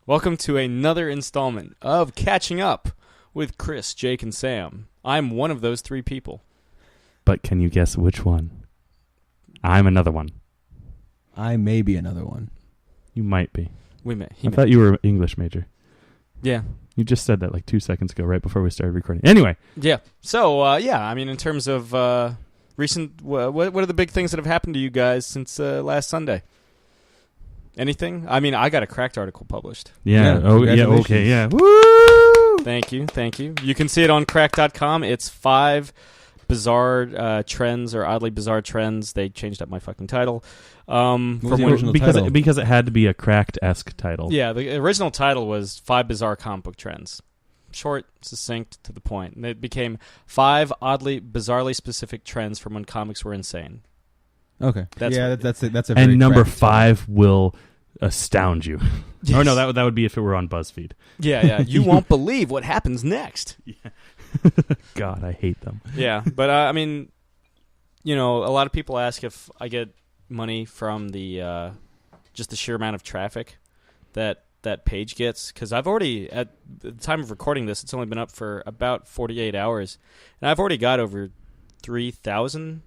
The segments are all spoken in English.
Welcome to another installment of Catching Up with Chris, Jake, and Sam. I'm one of those three people. But can you guess which one? I'm another one. I may be another one. You might be. I thought you were an English major. Yeah. You just said that like 2 seconds ago, right before we started recording. Anyway. Yeah. So, I mean, in terms of recent, what are the big things that have happened to you guys since last Sunday? Anything? I mean, I got a Cracked article published. Yeah. Oh, yeah. Okay. Yeah. Woo! Thank you. You can see it on cracked.com. It's 5 bizarre trends or oddly bizarre trends. They changed up my fucking title. Because it had to be a Cracked-esque title. Yeah, the original title was 5 bizarre comic book trends. Short, succinct, to the point. And it became 5 oddly, bizarrely specific trends from when comics were insane. Okay. That's a very and number Cracked 5 will astound you. Yes. Or no, that would be if it were on BuzzFeed. Yeah. You won't believe what happens next. Yeah. God, I hate them. Yeah, but I mean, you know, a lot of people ask if I get money from the just the sheer amount of traffic that page gets, because I've already, at the time of recording this, it's only been up for about 48 hours, and I've already got over 300,000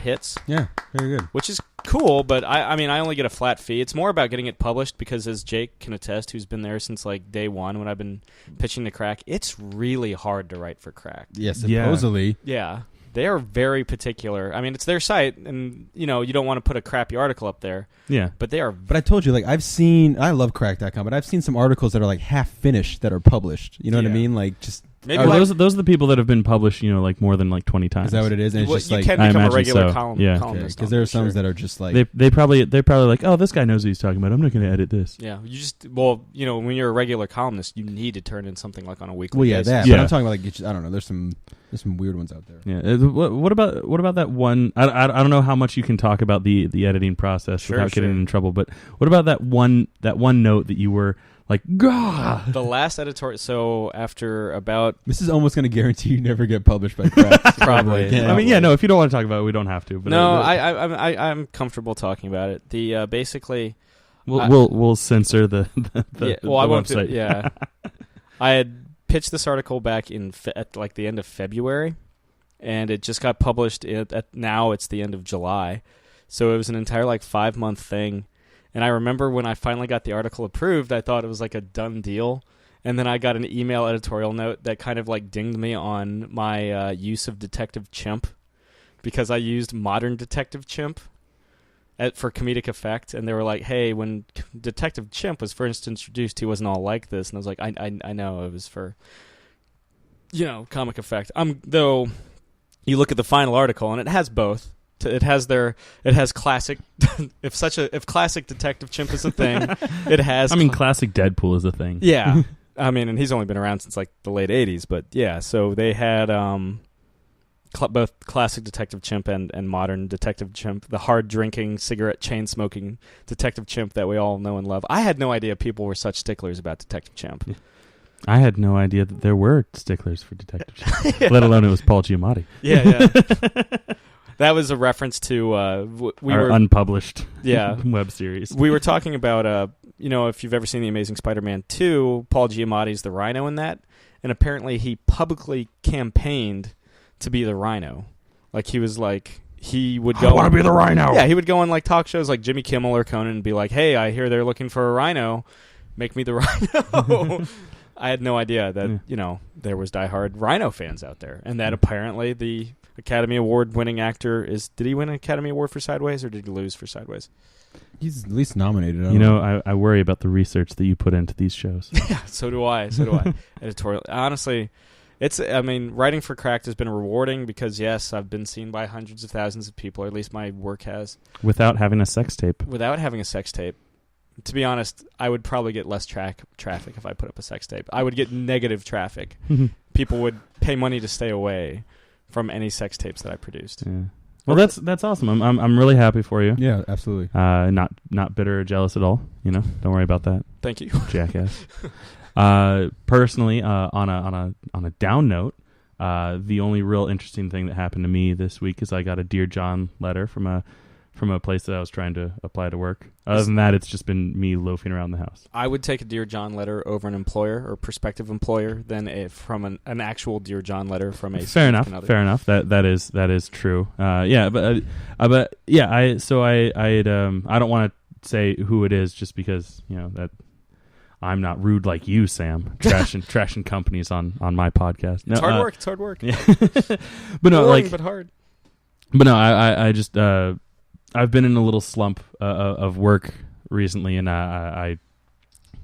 hits. Yeah, very good. Which is cool, but I mean, I only get a flat fee. It's more about getting it published because, as Jake can attest, who's been there since like day one when I've been pitching to Crack, it's really hard to write for Crack. Yeah, supposedly. Yeah. They are very particular. I mean, it's their site, and, you know, you don't want to put a crappy article up there. Yeah. But they are... But I told you, like, I love Crack.com, but I've seen some articles that are, like, half-finished that are published. You know what I mean? Like, just... Maybe those are the people that have been published, you know, like more than like 20 times. Is that what it is? And it's just you like... can become a regular columnist. Because there are some that are just like... They're probably like, oh, this guy knows what he's talking about. I'm not going to edit this. Yeah. You know, when you're a regular columnist, you need to turn in something like on a weekly basis. That. Yeah. But I'm talking about, like, I don't know, there's some weird ones out there. Yeah. What about that one? I don't know how much you can talk about the editing process without getting in trouble. But what about that one note that you were like, gah? The last editorial. So after about, this is almost going to guarantee you never get published by Crack. Probably. Yeah. I mean, yeah. No, if you don't want to talk about it, we don't have to. But no, I'm comfortable talking about it. The basically, we'll censor the I won't. website. Yeah. I had pitched this article back at like the end of February, and it just got published now it's the end of July, so it was an entire like 5-month thing. And I remember when I finally got the article approved, I thought it was like a done deal, and then I got an email editorial note that kind of like dinged me on my use of Detective Chimp, because I used modern Detective Chimp for comedic effect, and they were like, hey, when Detective Chimp was first introduced, he wasn't all like this. And I was like, I know, it was for, you know, comic effect. Though you look at the final article, and it has both. It has classic if classic Detective Chimp is a thing, it has classic Deadpool is a thing. Yeah. I mean, and he's only been around since like the late 80s, but yeah, so they had both classic Detective Chimp and modern Detective Chimp, the hard-drinking, cigarette chain-smoking Detective Chimp that we all know and love. I had no idea people were such sticklers about Detective Chimp. Yeah. I had no idea that there were sticklers for Detective Chimp, let alone it was Paul Giamatti. Yeah. That was a reference to our unpublished web series. We were talking about, you know, if you've ever seen The Amazing Spider-Man 2, Paul Giamatti's the Rhino in that, and apparently he publicly campaigned to be the Rhino. Like, he was like, he would go... I want to be the Rhino! Yeah, he would go on, like, talk shows like Jimmy Kimmel or Conan and be like, hey, I hear they're looking for a Rhino. Make me the Rhino. I had no idea that, you know, there was diehard Rhino fans out there. And that apparently the Academy Award winning actor is... Did he win an Academy Award for Sideways, or did he lose for Sideways? He's at least nominated. You know, I worry about the research that you put into these shows. Yeah, so do I. Editorial. Honestly... writing for Cracked has been rewarding because, yes, I've been seen by hundreds of thousands of people, or at least my work has. Without having a sex tape. To be honest, I would probably get less traffic if I put up a sex tape. I would get negative traffic. People would pay money to stay away from any sex tapes that I produced. Yeah. Well, that's awesome. I'm really happy for you. Yeah, absolutely. Not bitter or jealous at all. You know, don't worry about that. Thank you, jackass. Personally, on a down note, the only real interesting thing that happened to me this week is I got a Dear John letter from a from a place that I was trying to apply to work. Other than that, it's just been me loafing around the house. I would take a Dear John letter over an employer or prospective employer than from an actual Dear John letter from a fair enough. That is true. I don't want to say who it is just because that I'm not rude like you, Sam. Trashing companies on my podcast. No, it's hard work. Yeah. But no, boring, but hard. But no, I just I've been in a little slump of work recently, and I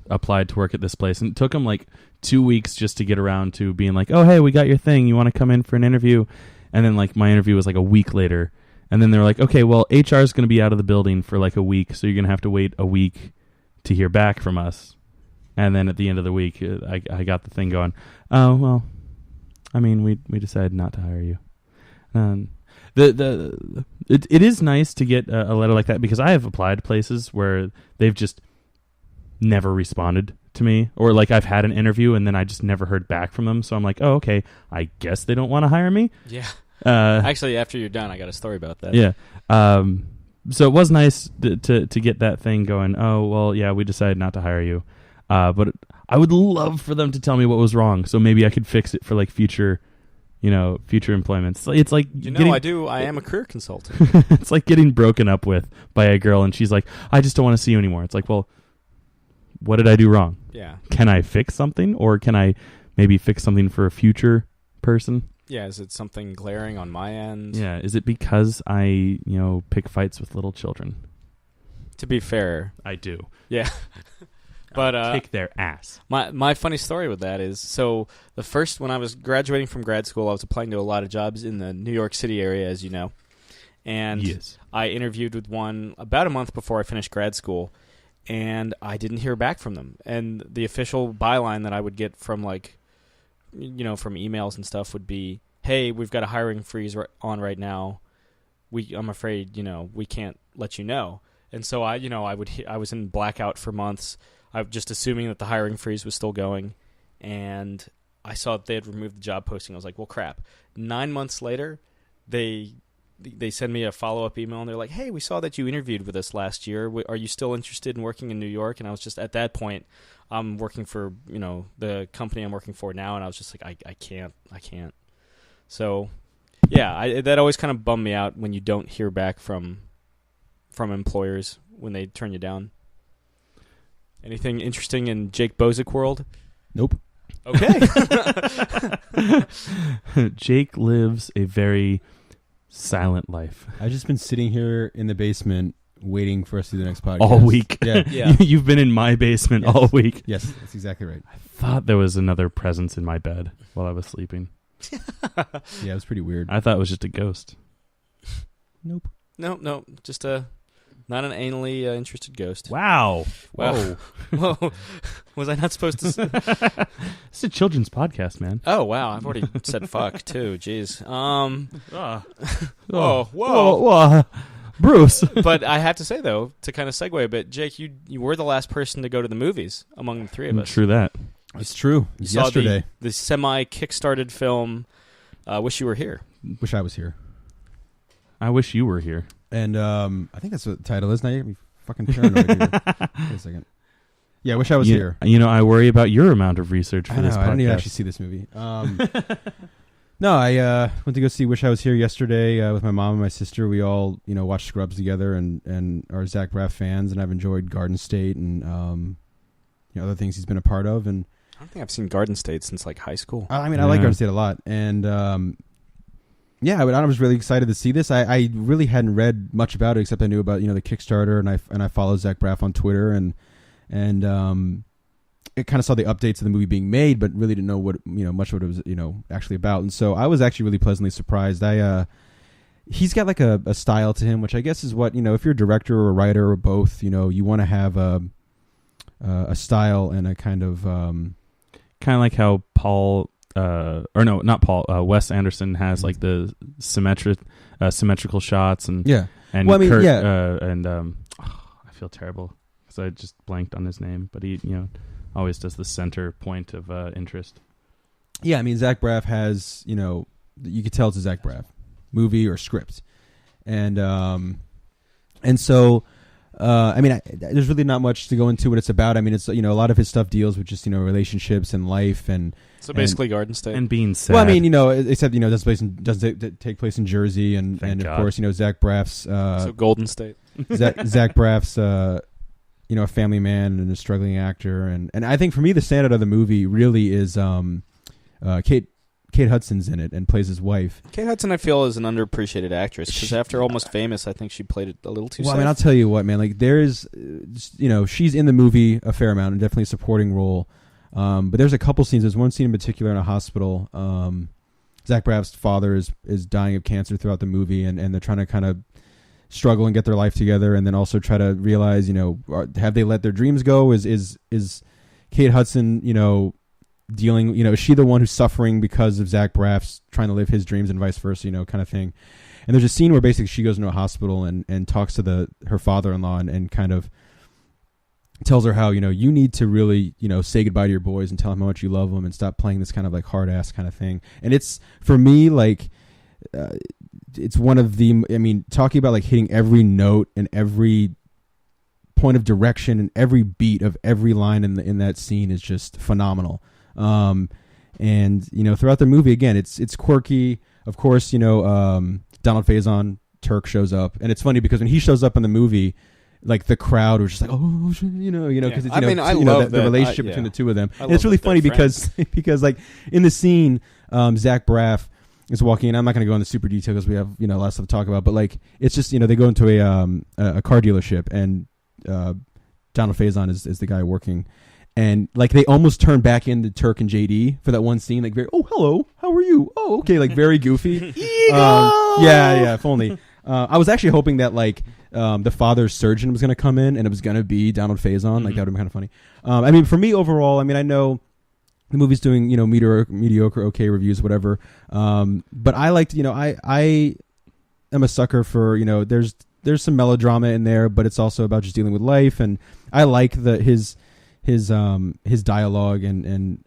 applied to work at this place, and it took them like 2 weeks just to get around to being like, oh, hey, we got your thing. You want to come in for an interview? And then like my interview was like a week later, and then they were like, okay, well, HR is going to be out of the building for like a week, so you're going to have to wait a week to hear back from us. And then at the end of the week, I got the thing going. Oh, well, I mean, we decided not to hire you. It is nice to get a letter like that because I have applied places where they've just never responded to me, or like I've had an interview and then I just never heard back from them. So I'm like, oh, okay, I guess they don't want to hire me. Yeah. Actually, after you're done, I got a story about that. Yeah. So it was nice to get that thing going. Oh, well, yeah, we decided not to hire you. But I would love for them to tell me what was wrong, so maybe I could fix it for like future employments. It's like I am a career consultant. It's like getting broken up with by a girl, and she's like, I just don't want to see you anymore. It's like, well, what did I do wrong? Yeah. Can I fix something, or can I maybe fix something for a future person? Yeah. Is it something glaring on my end? Yeah. Is it because I pick fights with little children? To be fair, I do. Yeah. But kick their ass. My funny story with that is, so when I was graduating from grad school, I was applying to a lot of jobs in the New York City area, as you know. And yes. I interviewed with one about a month before I finished grad school, and I didn't hear back from them. And the official byline that I would get from from emails and stuff would be, hey, we've got a hiring freeze on right now. I'm afraid, we can't let you know. And so I was in blackout for months. I'm just assuming that the hiring freeze was still going, and I saw that they had removed the job posting. I was like, well, crap. 9 months later, they send me a follow-up email, and they're like, hey, we saw that you interviewed with us last year. Are you still interested in working in New York? And I was just, at that point, I'm working for, the company I'm working for now, and I was just like, I can't. So, yeah, that always kind of bummed me out when you don't hear back from employers when they turn you down. Anything interesting in Jake Bozick world? Nope. Okay. Jake lives a very silent life. I've just been sitting here in the basement waiting for us to do the next podcast. All week. Yeah. You've been in my basement all week. Yes, that's exactly right. I thought there was another presence in my bed while I was sleeping. Yeah, it was pretty weird. I thought it was just a ghost. Nope. No, just not an anally interested ghost. Wow. Whoa. Was I not supposed to say? It's a children's podcast, man. Oh, wow. I've already said fuck, too. Jeez. Whoa. Bruce. But I have to say, though, to kind of segue a bit, Jake, you were the last person to go to the movies among the three of us. True that. It's true. You yesterday. Saw the semi-kickstarted film, Wish You Were Here. Wish I was here. I wish you were here. And I think that's what the title is. Now you're fucking paranoid here. Wait a second. Yeah, I wish I was here. I worry about your amount of research for this podcast. I didn't even actually see this movie. No, I went to go see Wish I Was Here yesterday with my mom and my sister. We all, watched Scrubs together and are Zach Braff fans, and I've enjoyed Garden State and other things he's been a part of. And I don't think I've seen Garden State since high school. I like Garden State a lot, and yeah, I was really excited to see this. I really hadn't read much about it except I knew about the Kickstarter, and I follow Zach Braff on Twitter, and it kind of saw the updates of the movie being made, but really didn't know what much of what it was actually about. And so I was actually really pleasantly surprised. He's got like a style to him, which I guess is what if you're a director or a writer or both, you want to have a style and a kind of like how Paul. Wes Anderson has like the symmetrical shots and and Kurt, I feel terrible because I just blanked on his name, but he always does the center point of interest. Yeah, I mean Zach Braff has you could tell it's a Zach Braff movie or script, and And so, I mean, there's really not much to go into what it's about. I mean, it's, a lot of his stuff deals with just, relationships and life and. So basically Garden State. And being sad. Well, I mean, except, doesn't take place in Jersey and of course, Zach Braff's. So Golden State. Zach Braff's, a family man and a struggling actor. And I think for me, the standout of the movie really is Kate Hudson's in it and plays his wife. Kate Hudson, I feel, is an underappreciated actress because after Almost Famous, I think she played it a little too safe. I mean, I'll tell you what, man. Like, there is, she's in the movie a fair amount and definitely a supporting role. But there's a couple scenes. There's one scene in particular in a hospital. Zach Braff's father is dying of cancer throughout the movie, and they're trying to kind of struggle and get their life together, and then also try to realize, have they let their dreams go? Is Kate Hudson, dealing, is she the one who's suffering because of Zach Braff's trying to live his dreams and vice versa, kind of thing. And there's a scene where basically she goes into a hospital and talks to her father-in-law and kind of tells her how, you need to really, say goodbye to your boys and tell them how much you love them and stop playing this kind of like hard ass kind of thing. And it's, for me, like, it's one of the, talking about like hitting every note and every point of direction and every beat of every line in that scene is just phenomenal. And throughout the movie, again, it's quirky. Of course, Donald Faison, Turk, shows up, and it's funny because when he shows up in the movie, like the crowd was just like, oh, because I love the relationship between the two of them. And it's really funny friends. because like in the scene, Zach Braff is walking in. I'm not going to go into super detail because we have a lot of stuff to talk about, but like it's just they go into a car dealership, and Donald Faison is the guy working. And like they almost turn back into Turk and JD for that one scene, like very, oh, hello, how are you? Oh, okay, like very goofy. Yeah, if only. I was actually hoping that like the father's surgeon was going to come in and it was going to be Donald Faison. Mm-hmm. Like that would have been kind of funny. For me overall, I know the movie's doing mediocre, okay reviews, whatever. But I liked, I am a sucker for there's some melodrama in there, but it's also about just dealing with life, and I like his dialogue and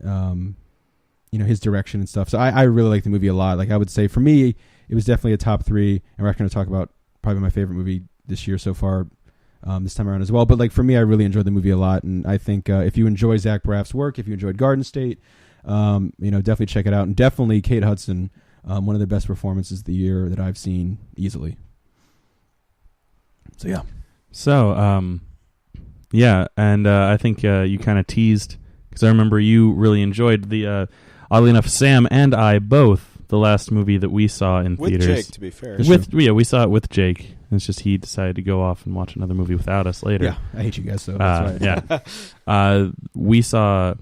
his direction and stuff. So I really like the movie a lot. Like I would say for me, it was definitely a top 3, and we're going to talk about probably my favorite movie this year so far, this time around as well. But like for me, I really enjoyed the movie a lot, and I think if you enjoy Zach Braff's work, if you enjoyed Garden State, definitely check it out, and definitely Kate Hudson, one of the best performances of the year that I've seen easily. So yeah. So yeah, and I think you kind of teased, because I remember you really enjoyed the, oddly enough, Sam and I both, the last movie that we saw in theaters. With Jake, to be fair. We saw it with Jake. It's just he decided to go off and watch another movie without us later. Yeah, I hate you guys, so that's right. Yeah. We saw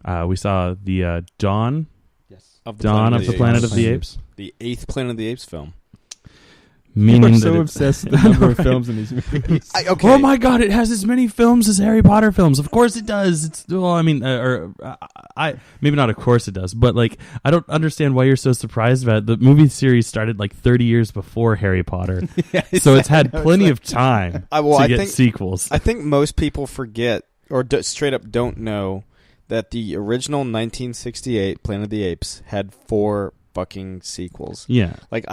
the Dawn. Yes. Of the Planet of the Apes. The 8th Planet of the Apes film. Meaning so obsessed with the number of films in these movies. Oh my God! It has as many films as Harry Potter films. Of course it does. It's maybe not. Of course it does. But like, I don't understand why you're so surprised about it. The movie series started like 30 years before Harry Potter, so it's had plenty of time to get sequels. I think most people forget or straight up don't know that the original 1968 Planet of the Apes had 4 fucking sequels. Yeah. Like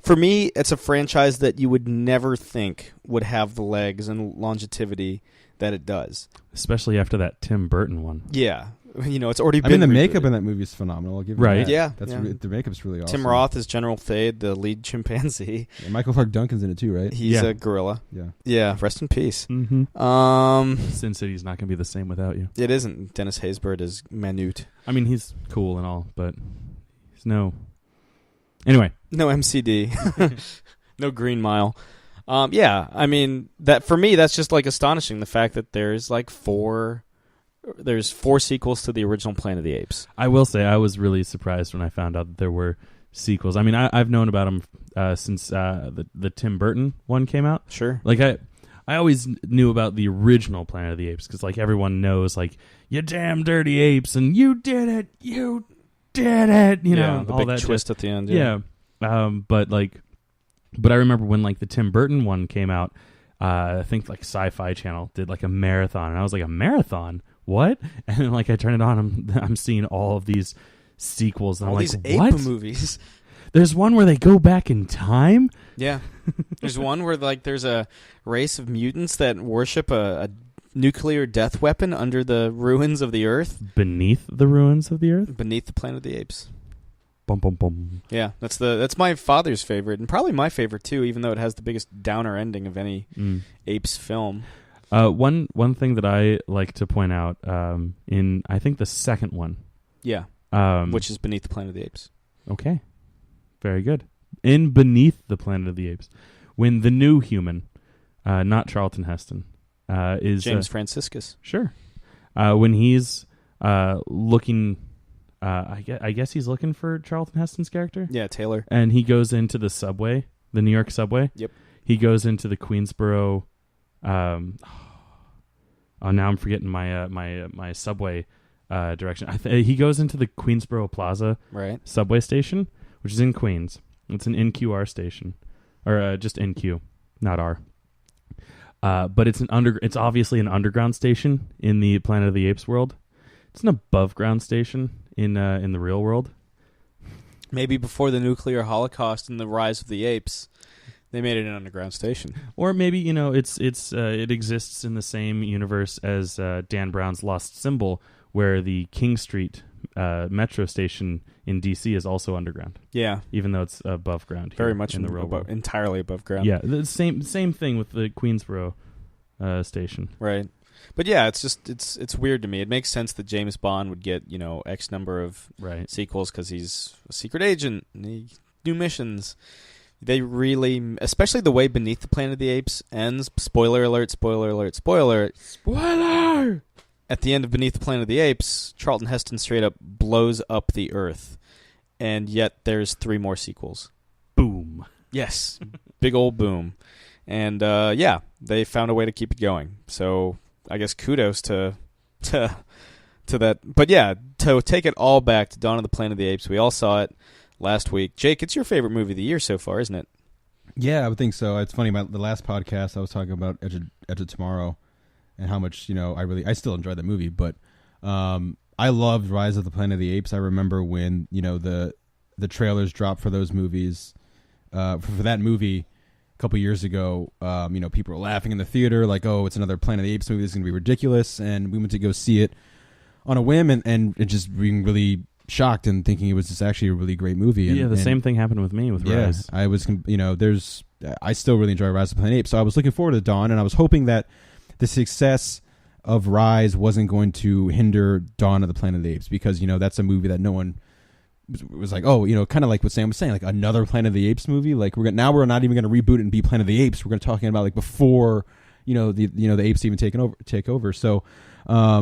for me, it's a franchise that you would never think would have the legs and longevity that it does. Especially after that Tim Burton one. Yeah. It's already been the makeup in that movie is phenomenal. I'll give you that. Yeah. The makeup's really awesome. Tim Roth is General Thade, the lead chimpanzee. Yeah, Michael Clark Duncan's in it too, right? He's a gorilla. Yeah. Yeah, rest in peace. Mm-hmm. Sin City's not going to be the same without you. It isn't. Dennis Haysbert is Manute. He's cool and all, but no MCD. No Green Mile. That for me, that's just like astonishing, the fact that there's like 4 sequels to the original Planet of the Apes. I will say I was really surprised when I found out that there were sequels. I've known about them since the Tim Burton one came out. Sure. Like I always knew about the original Planet of the Apes because like everyone knows like, you damn dirty apes, and you did it, the all big that twist at the end. But I remember when like the Tim Burton one came out, I think like Sci-Fi Channel did like a marathon, and I was like, a marathon, what? And then like I turn it on, I'm seeing all of these sequels, and all I'm these like, what? ape movies. There's one where they go back in time. Yeah. There's one where like there's a race of mutants that worship a nuclear death weapon under the ruins of the Earth. Beneath the ruins of the Earth? Beneath the Planet of the Apes. Bum, bum, bum. Yeah, that's my father's favorite, and probably my favorite too, even though it has the biggest downer ending of any Apes film. One thing that I like to point out in, I think, the second one. Yeah, which is Beneath the Planet of the Apes. Okay. Very good. In Beneath the Planet of the Apes, when the new human, not Charlton Heston, is... James Franciscus. Sure. When he's looking... I guess he's looking for Charlton Heston's character? Yeah, Taylor. And he goes into the subway, the New York subway. Yep. He goes into the Queensboro... now I'm forgetting my subway direction. He goes into the Queensboro Plaza subway station, which is in Queens. It's an NQR station, or just NQ, not R. But it's obviously an underground station in the Planet of the Apes world. It's an above ground station in the real world. Maybe before the nuclear holocaust and the rise of the apes, they made it an underground station. Or maybe it exists in the same universe as Dan Brown's Lost Symbol, where the King Street metro station in DC is also underground. Yeah, even though it's above ground. Very much in the real world, entirely above ground. Yeah, the same thing with the Queensboro station. Right, but yeah, it's just it's weird to me. It makes sense that James Bond would get X number of sequels because he's a secret agent, and new missions. They really, especially the way Beneath the Planet of the Apes ends. Spoiler alert! Spoiler alert! Spoiler! Spoiler! At the end of Beneath the Planet of the Apes, Charlton Heston straight up blows up the Earth. And yet there's 3 more sequels. Boom. Yes. Big old boom. And they found a way to keep it going. So I guess kudos to that. But yeah, to take it all back to Dawn of the Planet of the Apes, we all saw it last week. Jake, it's your favorite movie of the year so far, isn't it? Yeah, I would think so. It's funny, the last podcast I was talking about Edge of Tomorrow. And how much, I still enjoyed that movie, but I loved Rise of the Planet of the Apes. I remember when, the trailers dropped for those movies, for that movie a couple years ago. People were laughing in the theater, like, oh, it's another Planet of the Apes movie. This is going to be ridiculous. And we went to go see it on a whim and just being really shocked and thinking it was just actually a really great movie. And, same thing happened with me with Rise. I was, I still really enjoy Rise of the Planet of the Apes. So I was looking forward to Dawn, and I was hoping that the success of Rise wasn't going to hinder Dawn of the Planet of the Apes, because that's a movie that no one was like, oh, kind of like what Sam was saying, like another Planet of the Apes movie. Like we're not even going to reboot it and be Planet of the Apes. We're going to talking about like before the apes even take over. So I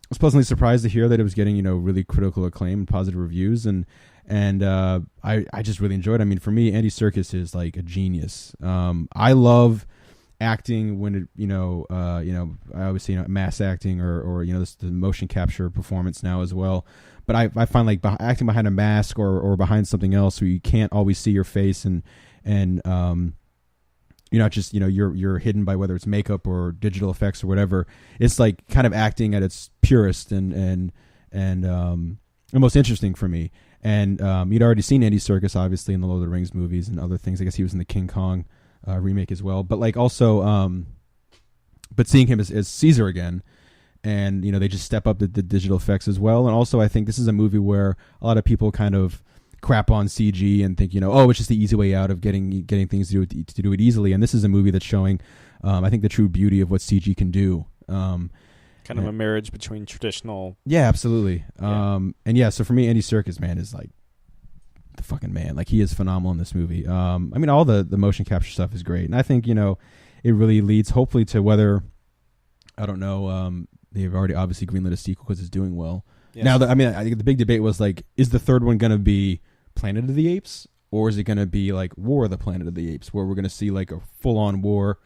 was pleasantly surprised to hear that it was getting really critical acclaim and positive reviews, and I just really enjoyed it. I mean, for me, Andy Serkis is like a genius. I love acting when it I always say mass acting or the motion capture performance now as well, but I find like acting behind a mask or behind something else where you can't always see your face and you're not just you're hidden by whether it's makeup or digital effects or whatever. It's like kind of acting at its purest and most interesting for me. And you'd already seen Andy Serkis obviously in the Lord of the Rings movies and other things. I guess he was in the King Kong remake as well, but like also but seeing him as Caesar again, and they just step up the digital effects as well. And also I think this is a movie where a lot of people kind of crap on CG and think oh, it's just the easy way out of getting things to do it easily, and this is a movie that's showing I think the true beauty of what CG can do. Kind of a marriage between traditional. Yeah, absolutely. So for me, Andy Serkis, man, is like the fucking man. Like he is phenomenal in this movie. I mean, all the motion capture stuff is great, and I think it really leads hopefully to whether I don't know they've already obviously greenlit a sequel because it's doing well. Yes. Now, I think the big debate was like, is the third one going to be Planet of the Apes, or is it going to be like War of the Planet of the Apes, where we're going to see like a full on war?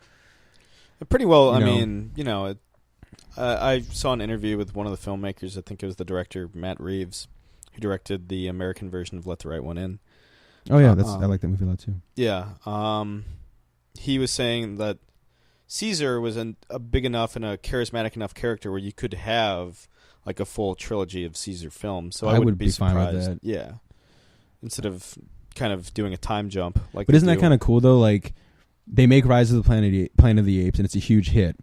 Pretty well. I saw an interview with one of the filmmakers. I think it was the director Matt Reeves, who directed the American version of Let the Right One In. Oh yeah, I like that movie a lot too. Yeah, he was saying that Caesar was a big enough and a charismatic enough character where you could have like a full trilogy of Caesar films. So I wouldn't be surprised. Fine with that. Yeah, instead of kind of doing a time jump. Like, but isn't that kind of cool though? Like, they make Rise of the Planet of the Apes, and it's a huge hit.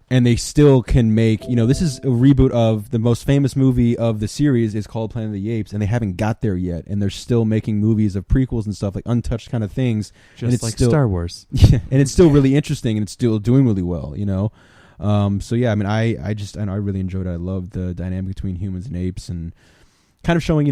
And they still can make, this is a reboot of the most famous movie of the series is called Planet of the Apes, and they haven't got there yet. And they're still making movies of prequels and stuff, like untouched kind of things. Just and it's like still, Star Wars. Yeah, and it's still really interesting, and it's still doing really well, So yeah, I mean, I really enjoyed it. I loved the dynamic between humans and apes, and kind of showing,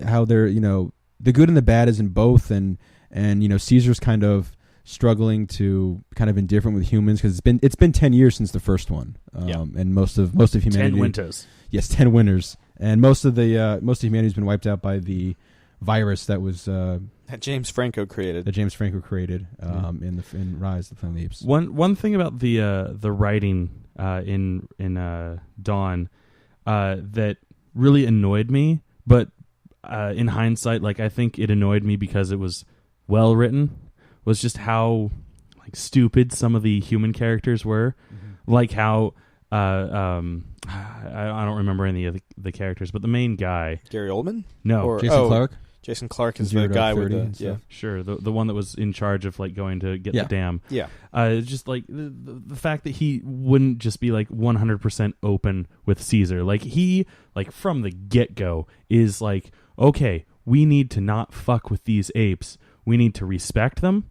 how they're, the good and the bad is in both, and Caesar's kind of struggling to kind of indifferent with humans because it's been 10 years since the first one, and most of humanity. 10 winters. Yes, 10 winters, and most of humanity's been wiped out by the virus that was that James Franco created. In Rise of the Planet of the Apes. One thing about the writing in Dawn that really annoyed me, but in hindsight, like I think it annoyed me because it was well written, was just how like stupid some of the human characters were. Mm-hmm. Like how I don't remember any of the characters, but the main guy, Gary Oldman, Jason Clarke. Jason Clarke is the guy with the sure the one that was in charge of like going to get the dam. Yeah, just like the fact that he wouldn't just be like 100% open with Caesar. Like he like from the get go is like, okay, we need to not fuck with these apes. We need to respect them,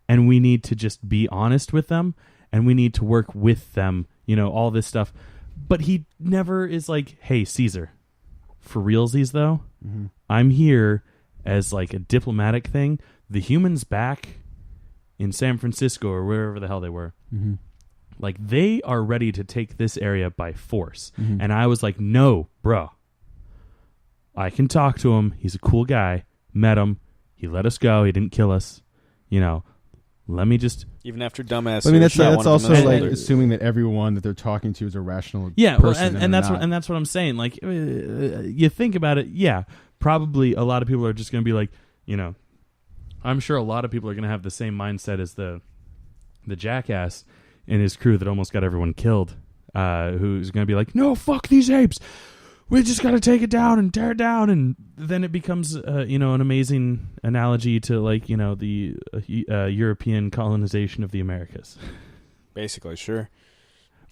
and we need to just be honest with them, and we need to work with them, all this stuff. But he never is like, hey, Caesar, for realsies though, I'm here as like a diplomatic thing. The humans back in San Francisco or wherever the hell they were, like they are ready to take this area by force. And I was like, no, bro, I can talk to him. He's a cool guy. Met him. He let us go. He didn't kill us. Let me just... Even after dumbass... I mean, that's also like assuming that everyone that they're talking to is a rational person. And that's what I'm saying. Like, you think about it, yeah, probably a lot of people are just going to be like, I'm sure a lot of people are going to have the same mindset as the jackass in his crew that almost got everyone killed, who's going to be like, no, fuck these apes. We just got to take it down and tear it down. And then it becomes, an amazing analogy to, like, the European colonization of the Americas. Basically, sure.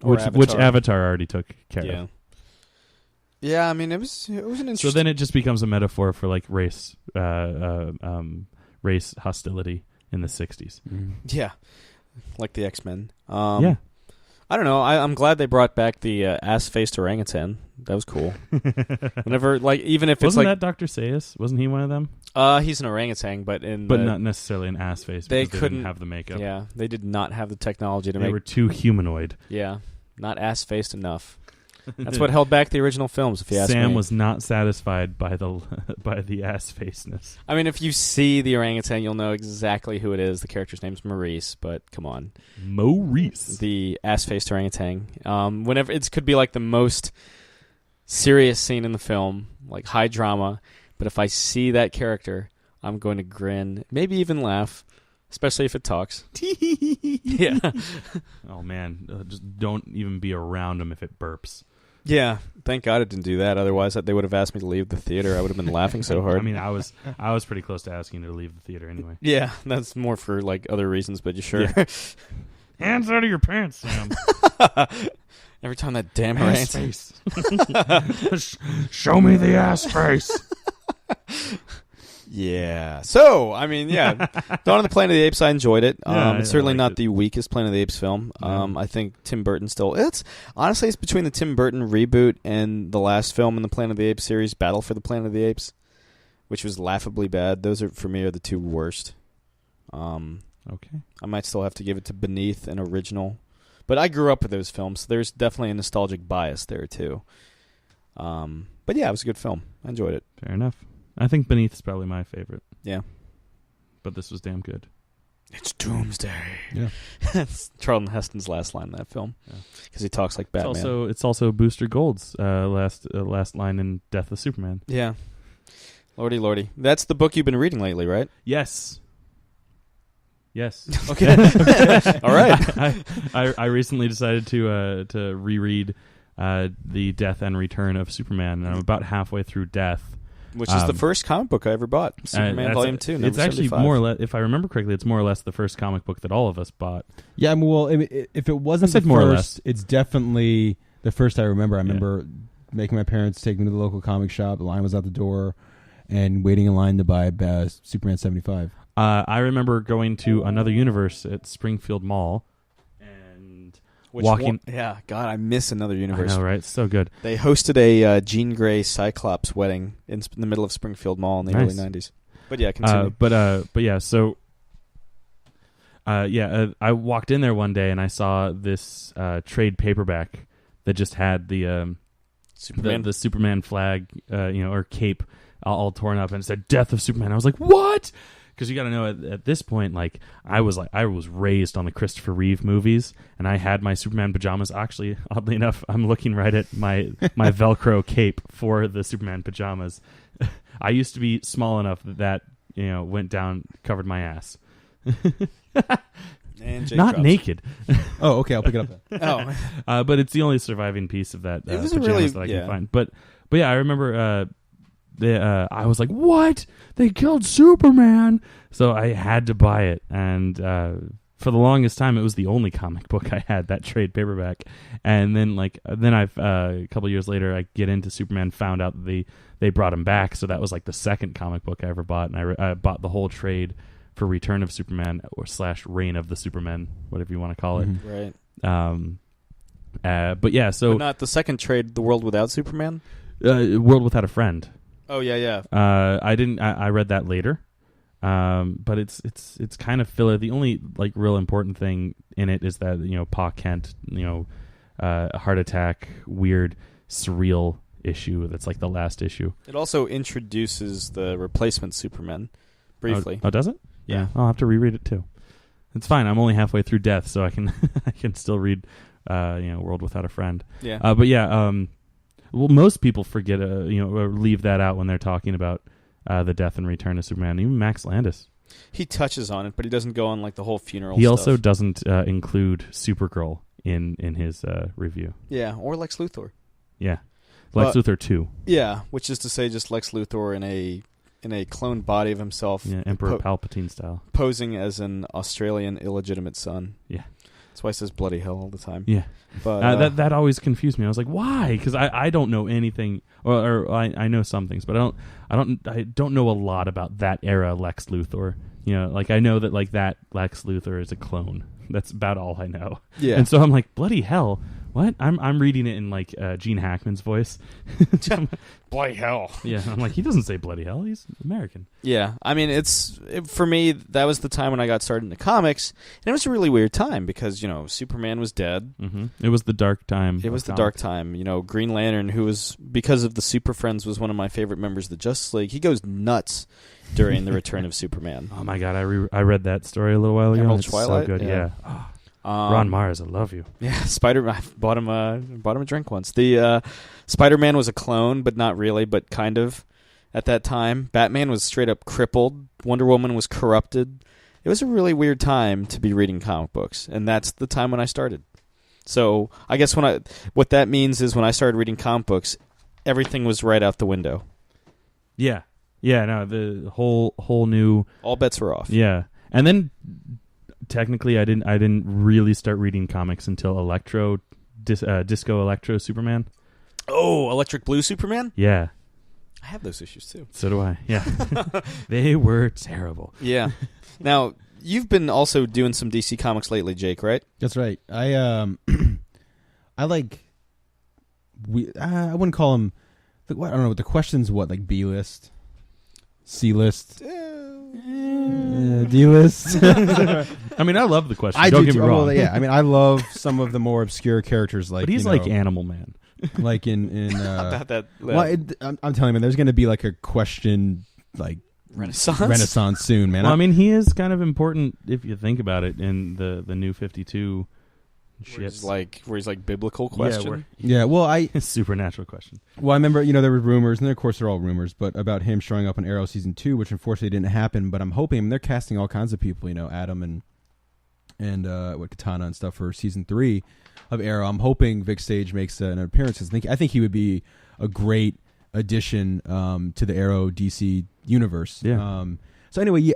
Which Avatar already took care of. Yeah, I mean, it was an interesting... So then it just becomes a metaphor for, like, race hostility in the 60s. Yeah, like the X-Men. Yeah. I don't know. I'm glad they brought back the ass-faced orangutan. That was cool. Whenever, like, even if wasn't it's like... that Dr. Seuss? Wasn't he one of them? He's an orangutan, but not necessarily an ass face. They couldn't couldn't have the makeup. Yeah, they did not have the technology to make... They were too humanoid. Yeah, not ass-faced enough. That's what held back the original films, if you ask me. Sam was not satisfied by the ass-facedness. I mean, if you see the orangutan, you'll know exactly who it is. The character's name's Maurice, but come on. Maurice. The ass-faced orangutan. Whenever it could be like the most serious scene in the film, like high drama, but if I see that character, I'm going to grin, maybe even laugh, especially if it talks. Yeah. Oh, man. Just don't even be around him if it burps. Yeah, thank God it didn't do that. Otherwise, they would have asked me to leave the theater. I would have been laughing so hard. I mean, I was pretty close to asking you to leave the theater anyway. Yeah, that's more for like other reasons, but you sure. Yeah. Hands out of your pants, Sam. Every time that damn ass face. Show me the ass face. Yeah. So, I mean, yeah. Dawn of the Planet of the Apes, I enjoyed it. It's certainly not the weakest Planet of the Apes film. I think Tim Burton still... It's between the Tim Burton reboot and the last film in the Planet of the Apes series, Battle for the Planet of the Apes, which was laughably bad. Those, for me, are the two worst. Okay. I might still have to give it to Beneath and Original. But I grew up with those films, so there's definitely a nostalgic bias there, too. But yeah, it was a good film. I enjoyed it. Fair enough. I think Beneath is probably my favorite. Yeah. But this was damn good. It's Doomsday. Yeah. That's Charlton Heston's last line in that film. Because he talks like Batman. It's also Booster Gold's last line in Death of Superman. Yeah. Lordy. That's the book you've been reading lately, right? Yes. Okay. All right. I recently decided to reread the Death and Return of Superman, and I'm about halfway through Death. Which is the first comic book I ever bought. Superman Volume 2. It's actually 75. more or less, if I remember correctly, it's more or less the first comic book that all of us bought. Yeah, well, if it wasn't the more or first, less. it's definitely the first I remember. I remember making my parents take me to the local comic shop. The line was out the door, and waiting in line to buy Superman 75. I remember going to Another Universe at Springfield Mall and walking. Yeah, God, I miss Another Universe. I know, right? It's so good. They hosted a Jean Grey Cyclops wedding in the middle of Springfield Mall in the early 90s. But yeah, continue. But yeah, so I walked in there one day and I saw this trade paperback that just had the Superman flag, or cape all torn up, and it said "Death of Superman." I was like, "What?" Because you got to know at this point, I was raised on the Christopher Reeve movies, and I had my Superman pajamas. Actually, oddly enough, I'm looking right at my Velcro cape for the Superman pajamas. I used to be small enough that went down, covered my ass. And Jake not drops. naked. Oh, okay, I'll pick it up then. But it's the only surviving piece of that It was pajamas that I can find. But yeah, I remember I was like, what? They killed Superman. So I had to buy it. And for the longest time, it was the only comic book I had, that trade paperback. And then I've a couple years later, I get into Superman, found out that they brought him back. So that was the second comic book I ever bought. And I bought the whole trade for Return of Superman or / Reign of the Supermen, whatever you want to call it. Right. But yeah, so... But not the second trade, The World Without Superman? World Without a Friend. Oh, yeah. I read that later. But it's kind of filler. The only real important thing in it is that, Pa Kent, a heart attack, weird, surreal issue that's the last issue. It also introduces the replacement Superman briefly. Oh, does it? Yeah. I'll have to reread it too. It's fine. I'm only halfway through Death, so I can I can still read World Without a Friend. Yeah. But yeah, well, most people forget or leave that out when they're talking about the death and return of Superman. Even Max Landis. He touches on it, but he doesn't go on the whole funeral He stuff. also doesn't include Supergirl in his review. Yeah, or Lex Luthor. Yeah. Lex Luthor 2. Yeah, which is to say just Lex Luthor in a cloned body of himself. Yeah, Emperor Palpatine style. Posing as an Australian illegitimate son. Yeah. That's why he says bloody hell all the time. Yeah. But that always confused me. I was like, why? Because I don't know anything, or I know some things, but I don't know a lot about that era Lex Luthor. I know that that Lex Luthor is a clone. That's about all I know. Yeah. And so I'm like, bloody hell. What? I'm reading it in Gene Hackman's voice. bloody hell. Yeah, I'm like, he doesn't say bloody hell. He's American. Yeah, I mean, for me, that was the time when I got started in the comics, and it was a really weird time because Superman was dead. Mm-hmm. It was the dark time. It was the dark time. Green Lantern, who was, because of the Super Friends, was one of my favorite members of the Justice League. He goes nuts during the Return of Superman. Oh my God, I read that story a little while ago. Emerald It's Twilight? so good. Yeah. Oh. Ron Mars, I love you. Yeah, I bought him a drink once. The Spider-Man was a clone, but not really, but kind of at that time. Batman was straight up crippled. Wonder Woman was corrupted. It was a really weird time to be reading comic books, and that's the time when I started. So I guess what that means is when I started reading comic books, everything was right out the window. Yeah. Yeah, no, the whole new... All bets were off. Yeah. And then... Technically, I didn't really start reading comics until Disco Electro Superman. Oh, Electric Blue Superman? Yeah. I have those issues too. So do I. Yeah. They were terrible. Yeah. Now, you've been also doing some DC comics lately, Jake, right? That's right. I wouldn't call them. I don't know. The question's what, B-list, C-list, D-list. I mean, I love the question. I Don't do get too. me wrong. Well, yeah, I mean, I love some of the more obscure characters, but he's like Animal Man. Like in About that. well, I'm telling you, man, there's going to be a question Renaissance soon, man. Well, I mean, he is kind of important if you think about it in the New 52 shit. Where he's biblical question. Yeah, well, supernatural question. Well, I remember, there were rumors, and of course they're all rumors, but about him showing up on Arrow season 2, which unfortunately didn't happen. But I'm hoping they're casting all kinds of people, Adam and Katana and stuff for season 3 of Arrow. I'm hoping Vic Sage makes an appearance. I think he would be a great addition to the Arrow DC universe. Yeah. So anyway, yeah,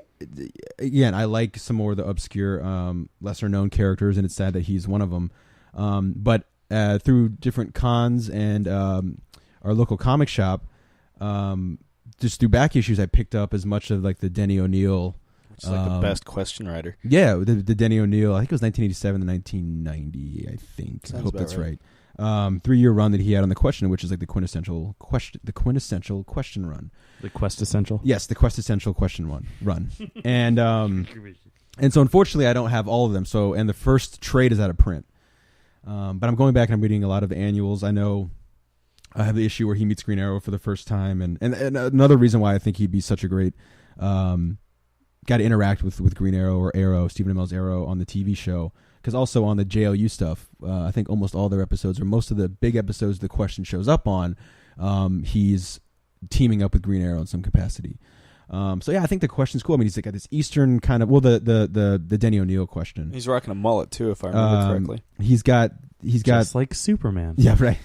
again, I like some more of the obscure, lesser known characters, and it's sad that he's one of them. But through different cons and our local comic shop, just through back issues, I picked up as much of like the Denny O'Neil. Which is like the best question writer. Yeah, the Denny O'Neil. I think it was 1987 to 1990. I think. Sounds I hope about that's right. 3-year run that he had on the question, which is like the quintessential question run. The Quest Essential. Yes, the quintessential question run. And so unfortunately I don't have all of them. So, and the first trade is out of print. But I'm going back and I'm reading a lot of the annuals. I know I have the issue where he meets Green Arrow for the first time, and another reason why I think he'd be such a great guy to interact with Green Arrow or Arrow, Stephen Amell's Arrow on the TV show. Because also on the JLU stuff, I think almost all their episodes, or most of the big episodes the question shows up on, he's teaming up with Green Arrow in some capacity. So yeah, I think the question's cool. I mean, he's got this Eastern kind of, the Denny O'Neil question. He's rocking a mullet too, if I remember correctly. He's got just like Superman. Yeah, right.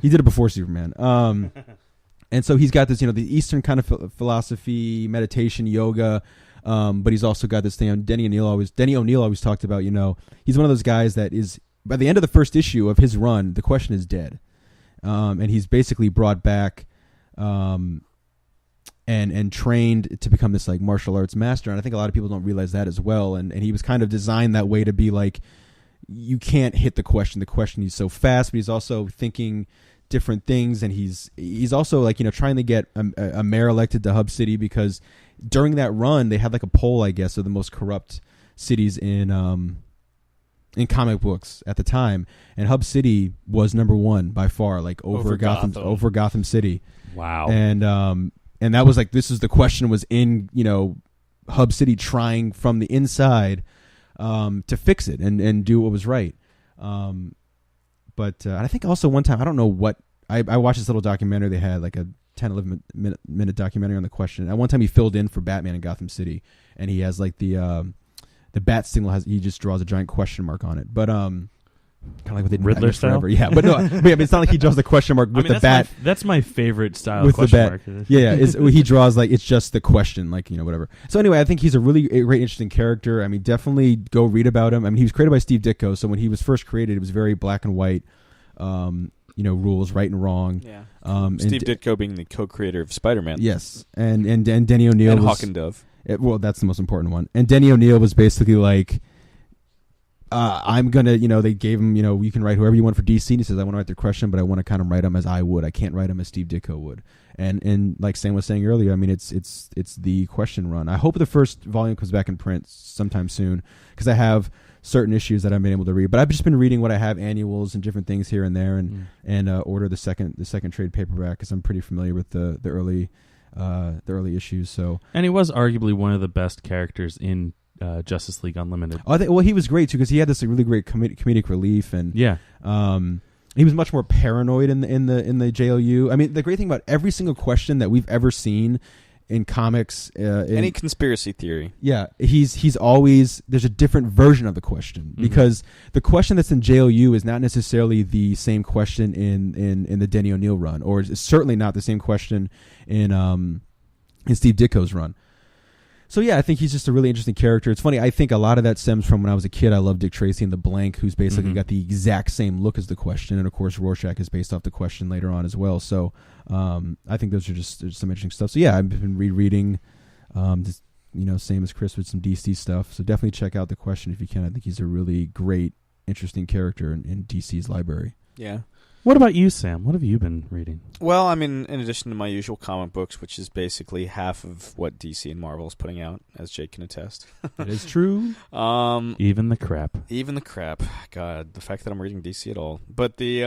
He did it before Superman. And so he's got this, the Eastern kind of philosophy, meditation, yoga. But he's also got this thing. Denny O'Neil always talked about, he's one of those guys that is, by the end of the first issue of his run, the question is dead. And he's basically brought back and trained to become this like martial arts master. And I think a lot of people don't realize that as well. And he was kind of designed that way to be like, you can't hit the question. The question, he's so fast, but he's also thinking different things. And he's also like, trying to get a mayor elected to Hub City, because during that run, they had like a poll, I guess, of the most corrupt cities in comic books at the time, and Hub City was number one by far, like over Gotham City. Wow. And that was like, this is the question was in Hub City trying from the inside to fix it and do what was right. But I think also one time, I don't know what I watched this little documentary they had, like a 10-11 minute documentary on the question. At one time he filled in for Batman in Gotham City, and he has like the bat signal he just draws a giant question mark on it, but kind of like what they did Riddler style. Forever. Yeah, but no, but it's not like he draws the question mark with the bat. That's my favorite style with question the bat. Mark. Yeah, he draws like it's just the question, like whatever. So anyway, I think he's a really great, interesting character. I mean, definitely go read about him. I mean, he was created by Steve Ditko, so when he was first created, it was very black and white. Rules, right and wrong. Yeah. Steve Ditko being the co-creator of Spider-Man. Yes, and Denny O'Neil and was, Hawk and Dove. Well, that's the most important one. And Denny O'Neil was basically like, I'm gonna, they gave him, you can write whoever you want for DC. And he says, I want to write the question, but I want to kind of write him as I would. I can't write him as Steve Ditko would. And like Sam was saying earlier, I mean, it's the question run. I hope the first volume comes back in print sometime soon, because I have certain issues that I've been able to read, but I've just been reading what I have, annuals and different things here and there, and order the second trade paperback, because I'm pretty familiar with the early issues. So, and he was arguably one of the best characters in Justice League Unlimited. Well, he was great too, because he had this really great comedic relief, and yeah, he was much more paranoid in the JLU. I mean, the great thing about every single question that we've ever seen in comics, any conspiracy theory, yeah, he's always, there's a different version of the question, because the question that's in JLU is not necessarily the same question in the Denny O'Neil run, or it's certainly not the same question in Steve Ditko's run. So yeah, I think he's just a really interesting character. It's funny, I think a lot of that stems from when I was a kid. I loved Dick Tracy and the Blank, who's basically got the exact same look as the question, and of course Rorschach is based off the question later on as well. So I think those are just some interesting stuff. So yeah, I've been rereading, same as Chris with some DC stuff. So definitely check out the question if you can. I think he's a really great, interesting character in DC's library. Yeah. What about you, Sam? What have you been reading? Well, I mean, in addition to my usual comic books, which is basically half of what DC and Marvel is putting out, as Jake can attest. That is true. Even the crap. God, the fact that I'm reading DC at all. But the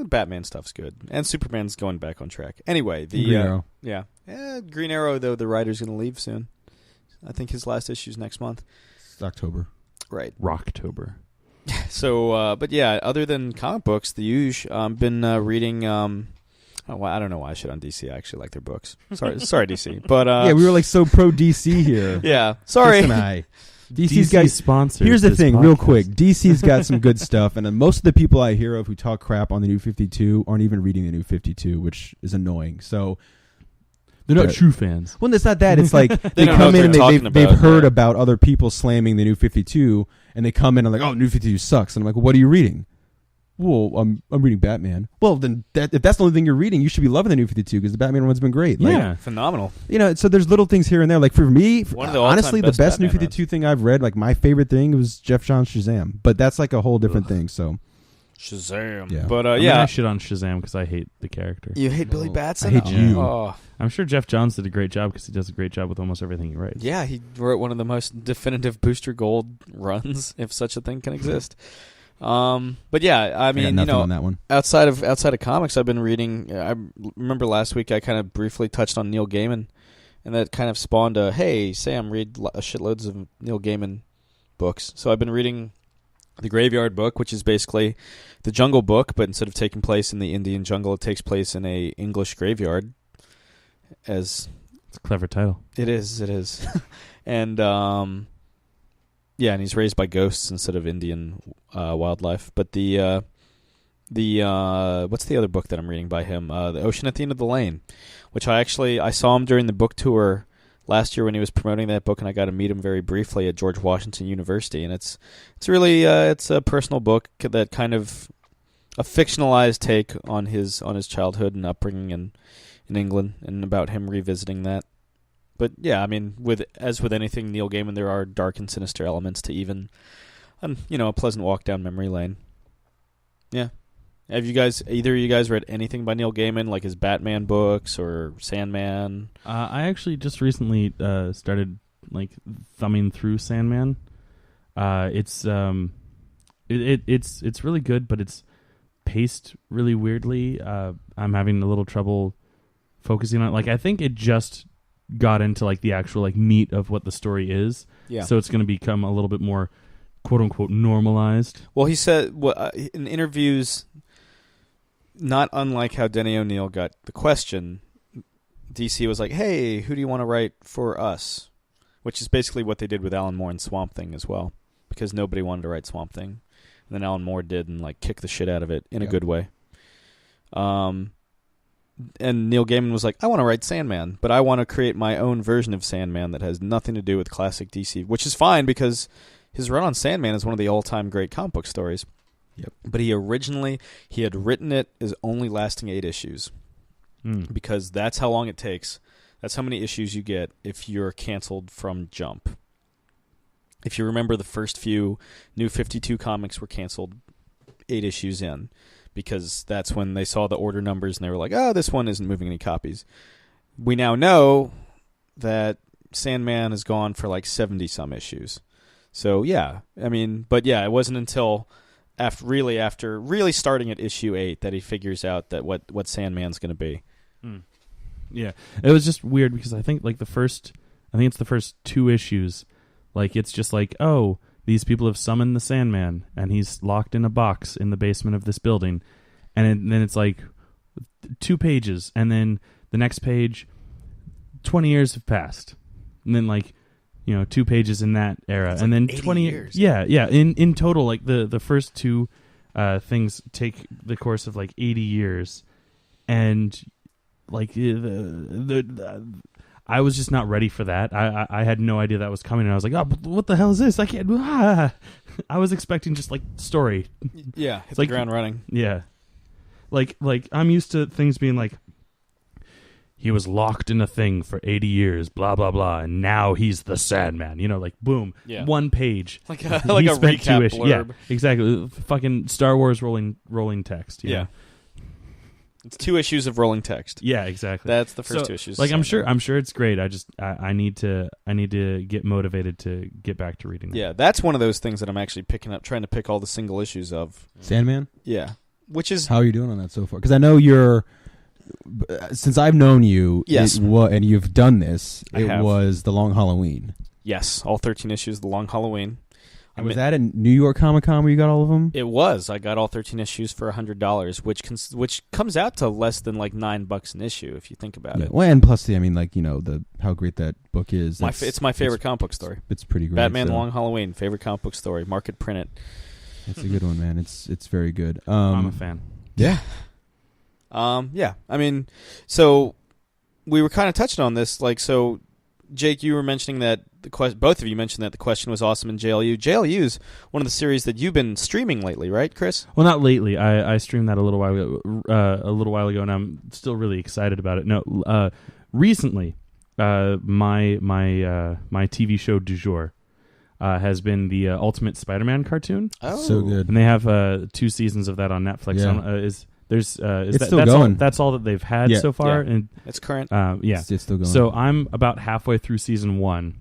Batman stuff's good, and Superman's going back on track. Anyway, Green Arrow. Green Arrow, though, the writer's going to leave soon. I think his last issue's next month. It's October. Right. Rocktober. So, but yeah, other than comic books, the usual, I've been reading, I don't know why I shit on DC. I actually like their books. Sorry DC. But yeah, we were like so pro DC here. Yeah, sorry. Chris and I. DC's got sponsors. Here's the this thing, podcast. real quick. DC's got some good stuff, and most of the people I hear of who talk crap on the New 52 aren't even reading the New 52, which is annoying. So They're not true fans. Well, it's not that. It's like they don't come know in what and they're they've talking about, heard yeah. about other people slamming the New 52, and they come in and like, oh, New 52 sucks. And I'm like, well, what are you reading? Well, I'm reading Batman. Well, then if that's the only thing you're reading, you should be loving the New 52 because the Batman one's been great. Like, Yeah. Phenomenal. You know, so there's little things here and there. Like for me, One of the all-time honestly, the best best New Batman 52 thing I've read, like my favorite thing was Jeff Johns' Shazam. But that's like a whole different thing. So Shazam. Yeah. But I mean, yeah. I shit on Shazam because I hate the character. You hate Billy Well, Batson? I hate you. Oh. I'm sure Jeff Johns did a great job because he does a great job with almost everything he writes. Yeah, he wrote one of the most definitive Booster Gold runs, if such a thing can exist. But yeah, I mean, nothing on that one. outside of comics, I've been reading. I remember last week I kind of briefly touched on Neil Gaiman, and that kind of spawned a hey Sam, read shitloads of Neil Gaiman books. So I've been reading The Graveyard Book, which is basically the Jungle Book, but instead of taking place in the Indian jungle, it takes place in a English graveyard. As It's a clever title. it is, and yeah, and he's raised by ghosts instead of Indian wildlife. But the what's the other book that I'm reading by him? The Ocean at the End of the Lane, which I saw him during the book tour last year when he was promoting that book, and I got to meet him very briefly at George Washington University. And it's really it's a personal book that kind of a fictionalized take on his childhood and upbringing in England, and about him revisiting that. But yeah, I mean, as with anything Neil Gaiman, there are dark and sinister elements to even, a pleasant walk down memory lane. Yeah. Have either of you guys read anything by Neil Gaiman, like his Batman books or Sandman? I actually just recently started like thumbing through Sandman. It's really good, but it's paced really weirdly. I'm having a little trouble focusing on it. Like, I think it just got into like the actual like meat of what the story is. Yeah. So it's going to become a little bit more quote unquote normalized. Well, he said in interviews, not unlike how Denny O'Neil got the question, DC was like, "Hey, who do you want to write for us?" Which is basically what they did with Alan Moore and Swamp Thing as well, because nobody wanted to write Swamp Thing, and then Alan Moore did and like kicked the shit out of it in a good way. And Neil Gaiman was like, I want to write Sandman, but I want to create my own version of Sandman that has nothing to do with classic DC, which is fine because his run on Sandman is one of the all-time great comic book stories. Yep. But he had written it as only lasting 8 issues because that's how long it takes. That's how many issues you get if you're canceled from Jump. If you remember, the first few New 52 comics were canceled 8 issues in, because that's when they saw the order numbers and they were like, oh, this one isn't moving any copies. We now know that Sandman has gone for like 70-some issues. So, yeah, I mean, but yeah, it wasn't until after really starting at issue 8 that he figures out that what Sandman's going to be. Yeah, it was just weird because I think it's the first 2 issues. Like, it's just like, oh, these people have summoned the Sandman, and he's locked in a box in the basement of this building. And then it's like 2 pages, and then the next page, 20 years have passed. And then, 2 pages in that era. That's and like then 80 20 years. Yeah. In total, like, the first 2 things take the course of, 80 years. And, I was just not ready for that. I had no idea that was coming, and I was like, "Oh, what the hell is this? I can't." I was expecting just story. Yeah, hit It's the like ground running. Yeah, like I'm used to things being like, he was locked in a thing for 80 years, blah blah blah, and now he's the Sandman. Boom, Yeah. 1 page, Like a He spent recap 2 issues. Yeah, blurb. exactly. Fucking Star Wars rolling text. you Yeah. know? It's 2 issues of rolling text. Yeah, exactly. That's the first So, 2 issues. Like, of I'm Sandman. sure it's great. I need to get motivated to get back to reading that. Yeah, that's one of those things that I'm actually picking up, trying to pick all the single issues of. Sandman? Yeah, which is How are you doing on that so far? Because I know since I've known you, Yes. and you've done this, I it have. was The Long Halloween. yes, all 13 issues of The Long Halloween. And was that in New York Comic Con where you got all of them? It was. I got all 13 issues for $100, which comes out to less than like $9 an issue if you think about it. Well, and plus, how great that book is. It's my favorite comic book story. It's pretty great. Batman Long Halloween, favorite comic book story. Market print it. It's a good one, man. It's very good. I'm a fan. Yeah. Yeah. I mean, so we were kind of touching on this. Like, so Jake, you were mentioning that both of you mentioned that the question was awesome in JLU. JLU is one of the series that you've been streaming lately, right, Chris? Well, not lately. I streamed that a little while ago, and I'm still really excited about it. No, recently, my TV show du jour has been the Ultimate Spider-Man cartoon. Oh, so good. And they have 2 seasons of that on Netflix. Yeah. It's still going. That's all that they've had so far, yeah. and it's current. Yeah, it's still going. So I'm about halfway through season 1.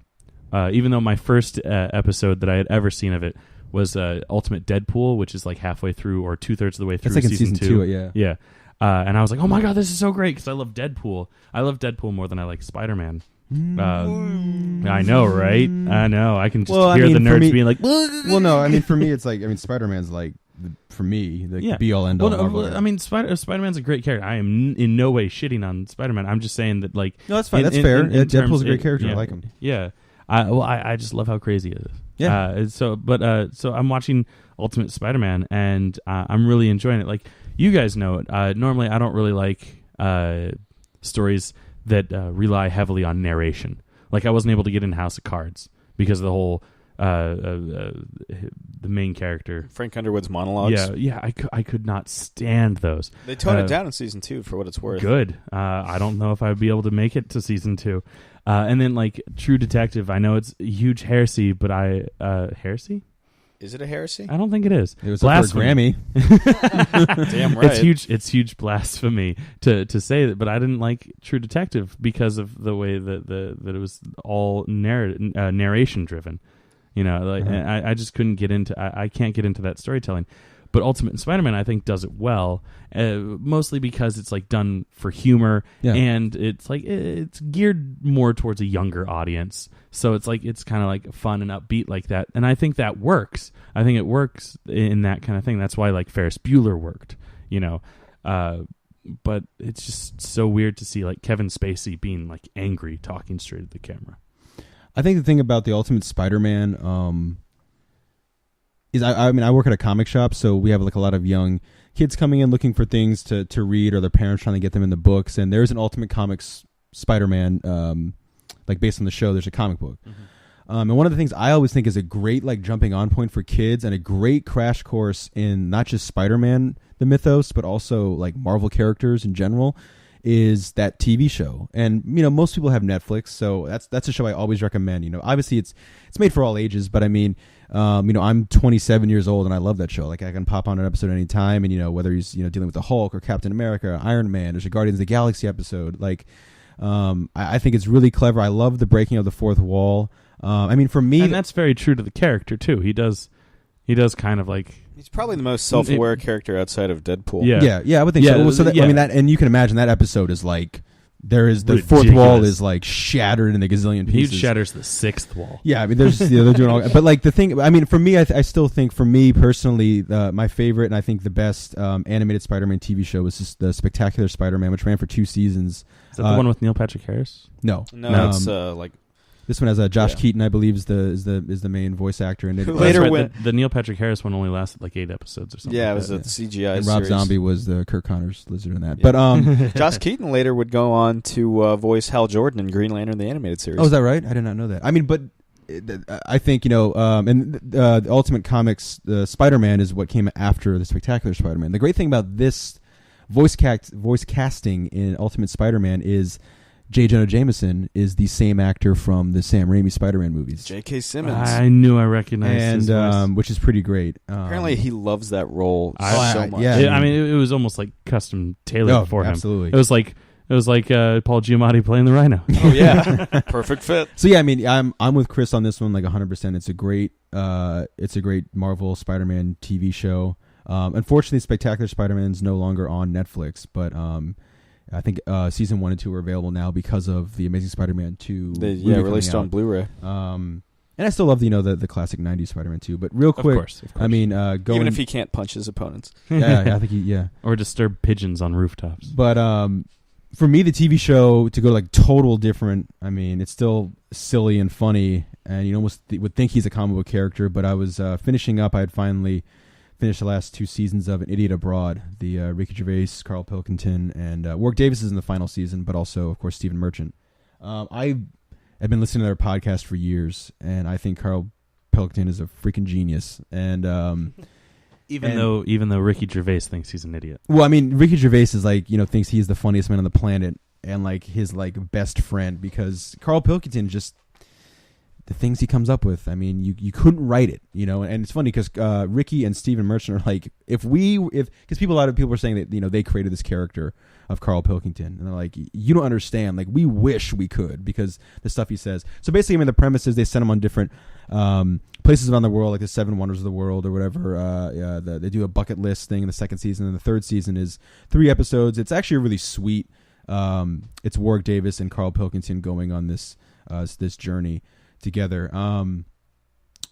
Even though my first episode that I had ever seen of it was Ultimate Deadpool, which is like halfway through or 2/3 of the way through like season 2. Yeah. And I was like, oh my god, this is so great because I love Deadpool. I love Deadpool more than I like Spider-Man. I know, right? I know. I can just hear the nerds being like, well, no, I mean, for me, it's like, Spider-Man's like, for me, the be-all, end-all. I mean, Spider-Man's a great character. I am in no way shitting on Spider-Man. I'm just saying that, like... No, that's fine. That's fair. Deadpool's a great character. I like him. Yeah. I just love how crazy it is. Yeah. So I'm watching Ultimate Spider-Man, and I'm really enjoying it. Like, you guys know it. Normally, I don't really like stories that rely heavily on narration. Like, I wasn't able to get in House of Cards because of the whole... the main character, Frank Underwood's monologues. Yeah, I could not stand those. They toned it down in season 2 for what it's worth. Good. I don't know if I'd be able to make it to season 2. And then like True Detective, I know it's a huge heresy, but heresy? Is it a heresy? I don't think it is. It was up for a Grammy. Damn right. It's huge blasphemy to say that, but I didn't like True Detective because of the way that it was all narration driven. You know, like I just couldn't get into. I can't get into that storytelling. But Ultimate Spider-Man, I think, does it well, mostly because it's like done for humor, and it's like it's geared more towards a younger audience. So it's like it's kind of like fun and upbeat like that, and I think that works. I think it works in that kind of thing. That's why like Ferris Bueller worked, you know. But it's just so weird to see like Kevin Spacey being like angry, talking straight at the camera. I think the thing about the Ultimate Spider-Man is I mean I work at a comic shop, so we have like a lot of young kids coming in looking for things to read, or their parents trying to get them in the books. And there's an Ultimate Comics Spider-Man, like based on the show. There's a comic book, and one of the things I always think is a great like jumping on point for kids and a great crash course in not just Spider-Man the mythos, but also like Marvel characters in general, is that TV show. And you know, most people have Netflix, so that's a show I always recommend. You know, obviously it's made for all ages, but I mean, you know, I'm 27 years old and I love that show. Like I can pop on an episode anytime, and you know, whether he's, you know, dealing with the Hulk or Captain America or Iron Man, there's a Guardians of the Galaxy episode. Like I think it's really clever. I love the breaking of the fourth wall. I mean, for me, and that's very true to the character too. He does kind of like, he's probably the most self-aware character outside of Deadpool. Yeah, I would think so. Well, so that, I mean, that, and you can imagine that episode is like, there is the ridiculous. Fourth wall is like shattered in a gazillion pieces. He shatters the sixth wall. Yeah, I mean, there's they're doing all, but like the thing, I mean, for me, I still think, for me personally, my favorite and I think the best animated Spider-Man TV show was just the Spectacular Spider-Man, which ran for 2 seasons. Is that the one with Neil Patrick Harris? No, it's like. This one has Josh Keaton, I believe, is the main voice actor, and later right, the Neil Patrick Harris one only lasted like 8 episodes or something. Yeah, like it was that. a CGI. And Rob Zombie was the Kirk Connors lizard in that. Yeah. But Josh Keaton later would go on to voice Hal Jordan in Green Lantern the animated series. Oh, is that right? I did not know that. I mean, but I think, you know, and the Ultimate Comics, Spider-Man is what came after the Spectacular Spider-Man. The great thing about this voice casting in Ultimate Spider-Man is J. Jonah Jameson is the same actor from the Sam Raimi Spider-Man movies. J.K. Simmons. I knew I recognized his voice. Which is pretty great. Apparently, he loves that role so much. Yeah, I mean, it was almost like custom tailored for him. Absolutely. It was like Paul Giamatti playing the Rhino. Oh yeah, perfect fit. So yeah, I mean, I'm with Chris on this one, like 100%. It's a great Marvel Spider-Man TV show. Unfortunately, Spectacular Spider-Man's no longer on Netflix, but I think season 1 and 2 are available now because of the Amazing Spider-Man 2. Released on Blu-ray. And And I still love the classic '90s Spider-Man too. But real quick, of course. I mean, even if he can't punch his opponents. Yeah, I think he or disturb pigeons on rooftops. But for me, the TV show to go like total different. I mean, it's still silly and funny, and you almost would think he's a comic book character. But I was finishing up. I had finally finished the last 2 seasons of An Idiot Abroad, the Ricky Gervais, Carl Pilkington, and Warwick Davis is in the final season, but also, of course, Stephen Merchant. I've been listening to their podcast for years, and I think Carl Pilkington is a freaking genius. And even though Ricky Gervais thinks he's an idiot. Well, I mean, Ricky Gervais is like, thinks he's the funniest man on the planet and like his like best friend, because Carl Pilkington just the things he comes up with. I mean, you couldn't write it, And it's funny because Ricky and Stephen Merchant are like, because a lot of people are saying that they created this character of Carl Pilkington, and they're like, you don't understand. Like, we wish we could, because the stuff he says. So basically, I mean, the premise is they send him on different places around the world, like the 7 Wonders of the World or whatever. They do a bucket list thing in the 2nd season, and the 3rd season is 3 episodes. It's actually really sweet. It's Warwick Davis and Carl Pilkington going on this journey together.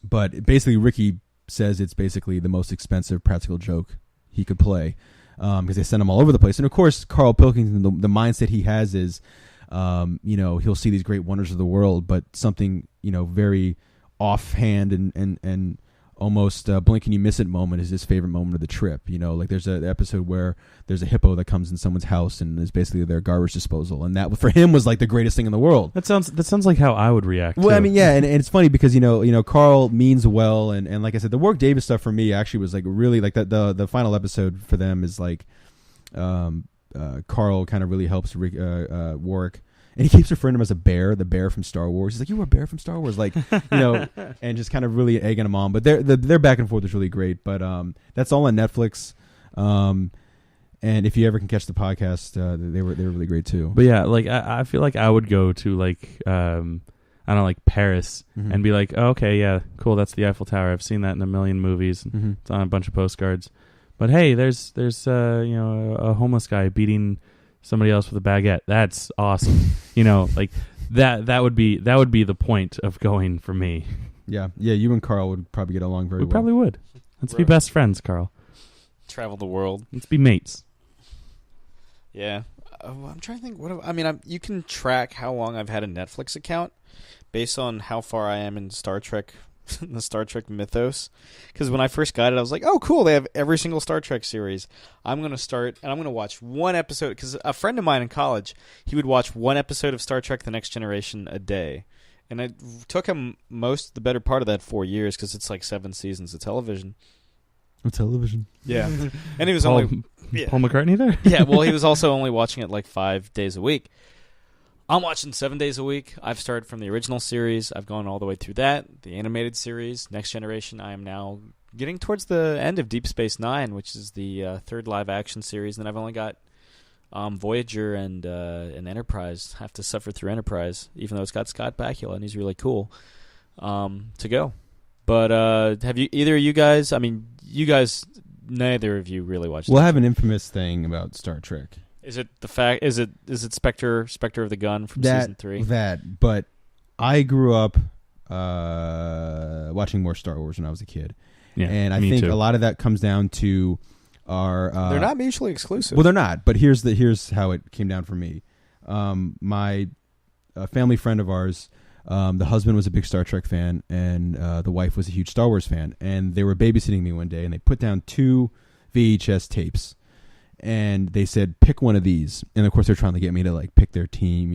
But basically, Ricky says it's basically the most expensive practical joke he could play, because they send him all over the place. And of course, Carl Pilkington, the mindset he has is, he'll see these great wonders of the world, but something, very offhand and almost blink and you miss it moment is his favorite moment of the trip. Like there's an episode where there's a hippo that comes in someone's house and is basically their garbage disposal, and that for him was like the greatest thing in the world. That sounds like how I would react. Well, too. I mean, yeah, and it's funny because Carl means well, and like I said, the Warwick Davis stuff for me actually was like really like the final episode for them is like Carl kind of really helps Warwick. And he keeps referring to him as the bear from Star Wars. He's like, you were a bear from Star Wars, like, and just kind of really egging him on. But their back and forth is really great. But that's all on Netflix. And if you ever can catch the podcast, they were really great too. But yeah, like I feel like I would go to like I don't know, like Paris, and be like, oh, okay, yeah, cool, that's the Eiffel Tower. I've seen that in a million movies. It's on a bunch of postcards. But hey, there's a homeless guy beating somebody else with a baguette. That's awesome. Like that would be the point of going for me. Yeah, you and Carl would probably get along very well. We probably would. Let's be best friends, Carl. Travel the world. Let's be mates. Yeah. I'm trying to think. You can track how long I've had a Netflix account based on how far I am in Star Trek, the Star Trek mythos. Because when I first got it, I was like, oh, cool, they have every single Star Trek series. I'm going to start, and I'm going to watch one episode. Because a friend of mine in college, he would watch one episode of Star Trek The Next Generation a day. And it took him the better part of that 4 years, because it's like 7 seasons of television. Yeah. And he was Paul McCartney there? Yeah, well, he was also only watching it like 5 days a week. I'm watching 7 days a week. I've started from the original series. I've gone all the way through that, the animated series, Next Generation. I am now getting towards the end of Deep Space Nine, which is the 3rd live-action series. And then I've only got Voyager and Enterprise. I have to suffer through Enterprise, even though it's got Scott Bakula, and he's really cool, to go. But have you either of you guys? I mean, you guys, neither of you really watched. We'll have an infamous thing about Star Trek. Is it the fact? Is it Spectre of the Gun from season 3? But I grew up watching more Star Wars when I was a kid, and I think a lot of that comes down to our. They're not mutually exclusive. Well, they're not. But here's how it came down for me. My family friend of ours, the husband was a big Star Trek fan, and the wife was a huge Star Wars fan, and they were babysitting me one day, and they put down 2 VHS tapes. And they said, pick one of these. And of course, they're trying to get me to like pick their team.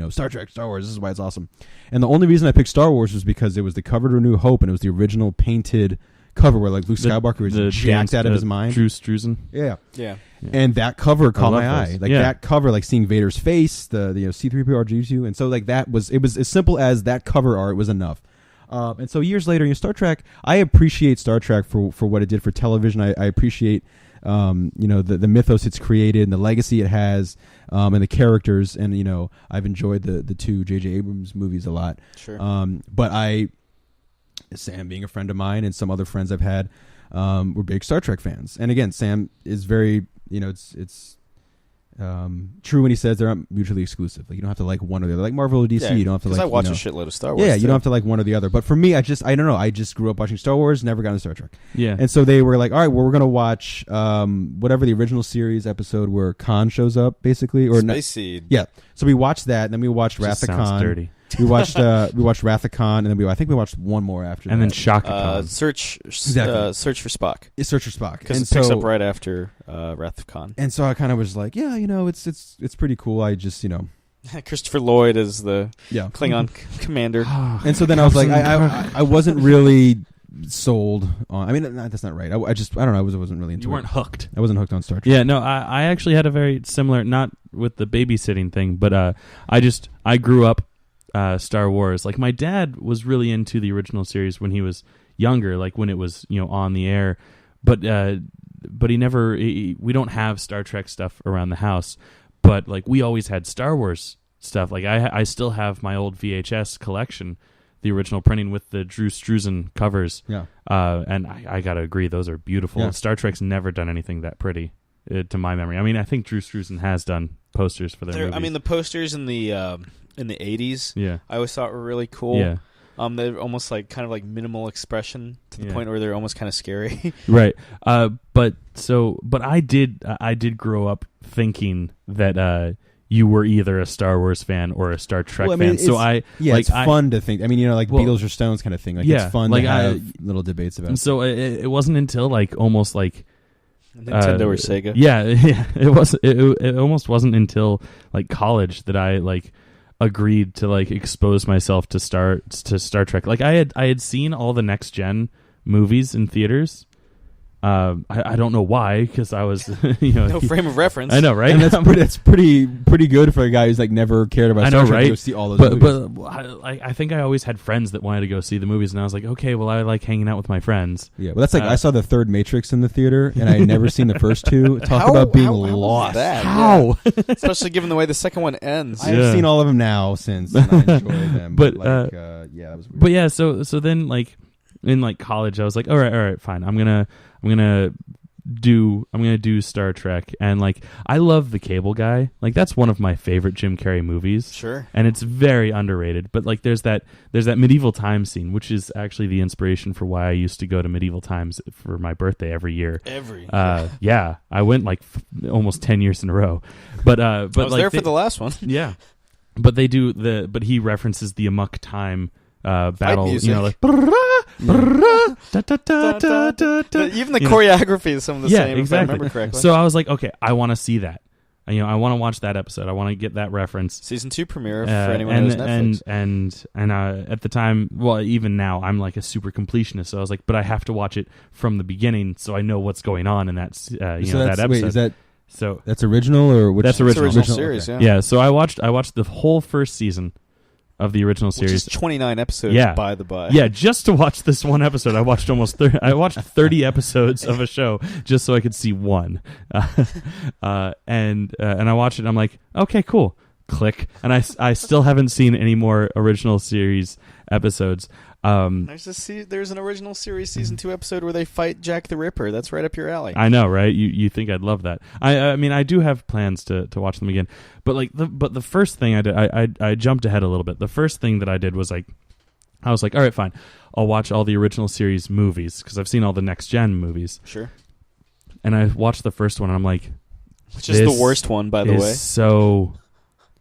Star Trek, Star Wars. This is why it's awesome. And the only reason I picked Star Wars was because it was the cover to A New Hope, and it was the original painted cover where like Luke Skywalker was jacked out of his mind. Drew Struzan. Yeah. Yeah. And that cover caught my eye. Those. Like that cover, like seeing Vader's face, the C-3PO R2D2, and so like it was as simple as that cover art was enough. And so years later, Star Trek. I appreciate Star Trek for what it did for television. I appreciate. The mythos it's created and the legacy it has, and the characters, and I've enjoyed the 2 J.J. Abrams movies a lot. Sure. But Sam being a friend of mine and some other friends I've had, were big Star Trek fans. And again, Sam is very, it's true when he says they're not mutually exclusive. Like you don't have to like one or the other. Like Marvel or DC, you don't have to like. Because I watch a shitload of Star Wars. Yeah, you don't have to like one or the other. But for me, I don't know. I just grew up watching Star Wars, never got into Star Trek. Yeah. And so they were like, all right, well, we're gonna watch whatever the original series episode where Khan shows up, basically, or Space Seed. Yeah. So we watched that, and then we watched Wrath of Khan. Dirty. We watched Wrath of Khan, and then I think we watched one more after that. And then Shaka Khan. Search for Spock. It's Search for Spock. Because it picks up right after Wrath of Khan. And so I kind of was like, yeah, it's pretty cool. I just, Christopher Lloyd is the Klingon commander. And so then I was like, I wasn't really sold on. I mean, that's not right. I don't know. I wasn't really into it. You weren't hooked. I wasn't hooked on Star Trek. Yeah, no, I actually had a very similar, not with the babysitting thing, but I grew up Star Wars. Like my dad was really into the original series when he was younger, like when it was on the air, but he never. We don't have Star Trek stuff around the house, but like we always had Star Wars stuff. Like I still have my old VHS collection, the original printing with the Drew Struzan covers. Yeah, and I gotta agree, those are beautiful. Yeah. Star Trek's never done anything that pretty, to my memory. I mean, I think Drew Struzan has done posters for their movies. I mean, the posters in the 80s, yeah, I always thought were really cool. Yeah. They're almost like kind of like minimal expression to the point where they're almost kind of scary. Right. But I did grow up thinking that you were either a Star Wars fan or a Star Trek fan. So it's fun to think. I mean, like Beatles or Stones kind of thing. Like it's fun to have little debates about. And so it wasn't until like almost like Nintendo or Sega. Yeah. It almost wasn't until like college that I like agreed to like expose myself to Star Trek. Like I had seen all the next gen movies in theaters. I don't know why, because I was no frame of reference. I know, right? And that's pretty good for a guy who's like never cared about Star Trek to go see all those movies. But I think I always had friends that wanted to go see the movies, and I was like, okay, well, I like hanging out with my friends. Yeah, well, that's like I saw the third Matrix in the theater, and I had never seen the first two. Talk about being lost. How? Yeah. Especially given the way the second one ends. I've seen all of them now since, and I enjoy them. But that was weird. But yeah, so then like in like college, I was like, all right, fine. I'm gonna do Star Trek, and like I love The Cable Guy. Like that's one of my favorite Jim Carrey movies. Sure. And it's very underrated. But like there's that medieval times scene, which is actually the inspiration for why I used to go to medieval times for my birthday every year. Yeah, I went like almost 10 years in a row. But I was like there for the last one. Yeah. But but he references the Amok Time battle, like even the choreography is some of the same, exactly. if I remember correctly. So I was like, okay, I want to see that. I want to watch that episode. I want to get that reference. Season 2 premiere for anyone who knows Netflix. And at the time, well, even now, I'm like a super completionist. So I was like, but I have to watch it from the beginning so I know what's going on in that that episode. Wait, is that so? That's original or which? That's original series. Okay. Yeah. So I watched the whole first season of the original series, which is 29 episodes. By the by, just to watch this one episode, I watched 30 episodes of a show just so I could see one, and I watched it. And I'm like, okay, cool, click, and I still haven't seen any more original series episodes. There's an original series season 2 episode where they fight Jack the Ripper. That's right up your alley. I know, right? You think I'd love that? I mean, I do have plans to watch them again. But like the first thing I did, I jumped ahead a little bit. The first thing that I did was like, I was like, all right, fine, I'll watch all the original series movies because I've seen all the next gen movies. Sure. And I watched the first one, and I'm like, which is the worst one, by the way. So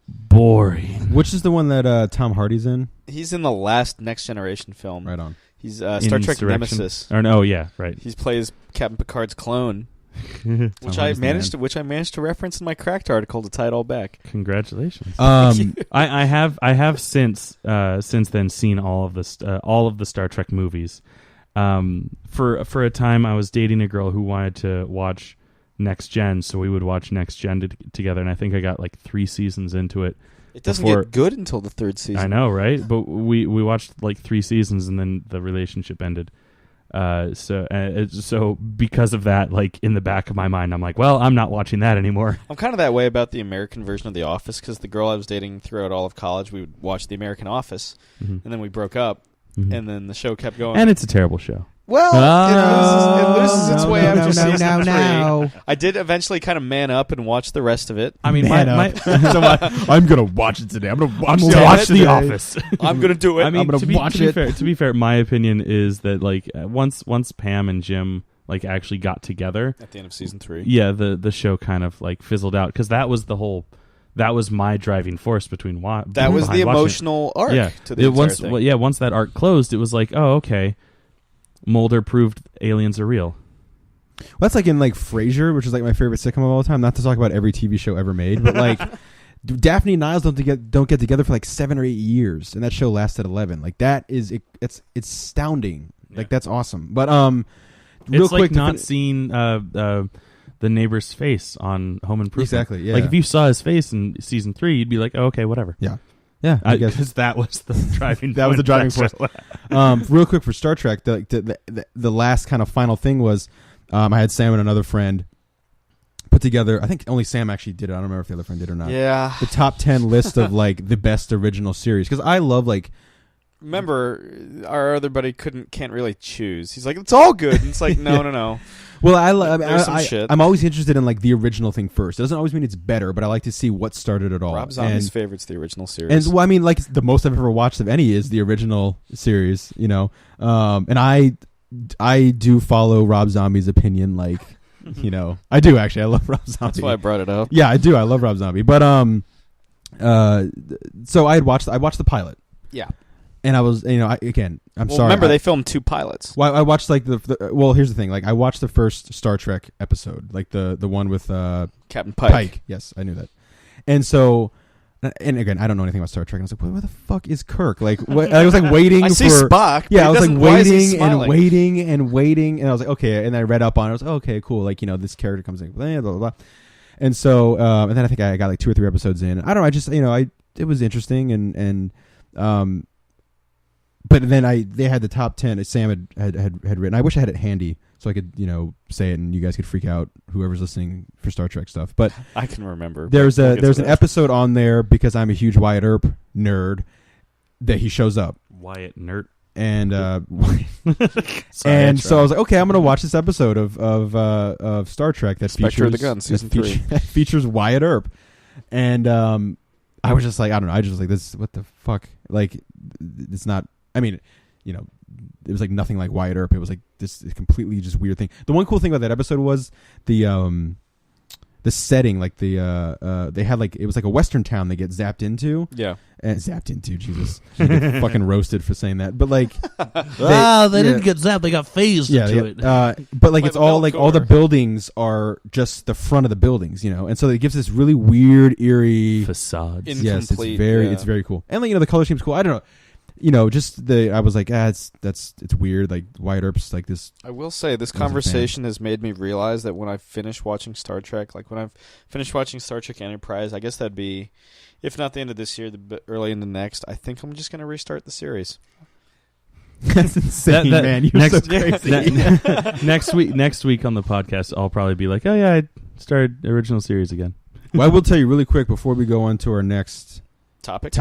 boring. Which is the one that Tom Hardy's in? He's in the last Next Generation film. Right on. He's Star Trek Nemesis. Or no, yeah, right. He plays Captain Picard's clone, which I managed to reference in my Cracked article to tie it all back. Congratulations. I have since then seen all of the Star Trek movies. For a time, I was dating a girl who wanted to watch Next Gen, so we would watch Next Gen together, and I think I got like 3 seasons into it. It doesn't get good until the 3rd season. I know, right? But we watched like 3 seasons, and then the relationship ended. So because of that, like in the back of my mind, I'm like, well, I'm not watching that anymore. I'm kind of that way about the American version of The Office, because the girl I was dating throughout all of college, we would watch The American Office, and then we broke up, and then the show kept going. And it's a terrible show. Well, it loses its way after season 3. No. I did eventually kind of man up and watch the rest of it. I mean, I'm gonna watch it today. I'm gonna watch The Office. I'm gonna do it. I mean, I'm gonna watch it. To be fair, my opinion is that like once Pam and Jim like actually got together at the end of season 3, yeah, the show kind of like fizzled out because that was my driving force between that was the emotional arc to the entire thing. Once that arc closed, it was like, oh, okay, Mulder proved aliens are real. Well, that's like in like Frasier, which is like my favorite sitcom of all time. Not to talk about every TV show ever made, but like Daphne and Niles don't get together for like 7 or 8 years, and that show lasted 11. Like that is it's astounding. Yeah. Like that's awesome. But Real it's quick, like not seeing the neighbor's face on Home Improvement. Exactly. Yeah. Like if you saw his face in season 3, you'd be like, oh, okay, whatever. Yeah. Yeah. I guess because that was the driving. That was the driving force. Real quick for Star Trek, the last kind of final thing was, I had Sam and another friend put together. I think only Sam actually did it. I don't remember if the other friend did or not. Yeah. The top 10 list of like the best original series, because I love like. Remember, our other buddy can't really choose. He's like, it's all good. And it's like, no. Well, I'm always interested in like the original thing first. It doesn't always mean it's better, but I like to see what started it all. Rob Zombie's favorite's the original series. And well, I mean, like the most I've ever watched of any is the original series. You know, and I do follow Rob Zombie's opinion. Like, you know, I do actually. I love Rob Zombie. That's why I brought it up. Yeah, I do. I love Rob Zombie. But so I watched the pilot. Yeah. And I was, I'm sorry. Remember, they filmed 2 pilots. Well, I watched like well, here's the thing. Like, I watched the first Star Trek episode, like the one with Captain Pike. Yes, I knew that. And so, and again, I don't know anything about Star Trek. And I was like, where the fuck is Kirk? Like, I was like waiting. I see Spock. Yeah, I was like waiting and waiting and waiting, and I was like, okay. And I read up on it. I was like, okay, cool. Like, this character comes in, blah blah blah. And so, and then I think I got like 2 or 3 episodes in. I don't know. I just, it was interesting and. But then they had the top 10 Sam had written. I wish I had it handy so I could say it and you guys could freak out, whoever's listening, for Star Trek stuff. But I can remember. There's an episode on there because I'm a huge Wyatt Earp nerd that he shows up. Wyatt Nerd. And so I was like, okay, I'm gonna watch this episode of Star Trek that Spectre of the Gun season 3 features Wyatt Earp, and I was just like, I don't know, I just was like, this, what the fuck, like, it's not. I mean, it was like nothing like Wyatt Earp. It was like this completely just weird thing. The one cool thing about that episode was the setting, like they had like, it was like a Western town they get zapped into. Yeah. Zapped into, Jesus. I get fucking roasted for saying that. But like, they didn't get zapped, they got phased into it. But like, it's all like, all the buildings are just the front of the buildings, and so it gives this really weird, eerie facades. Yes, it's very cool. And like, the color scheme's cool. I don't know. I was like, it's weird. Like, Wyatt Earp's like this. I will say, this conversation has made me realize that when I finish watching Star Trek, like when I've finished watching Star Trek Enterprise, I guess that'd be, if not the end of this year, early in the next, I think I'm just going to restart the series. That's insane, man. You're so crazy. Next week on the podcast, I'll probably be like, oh yeah, I started the original series again. Well, I will tell you really quick before we go on to our next topic.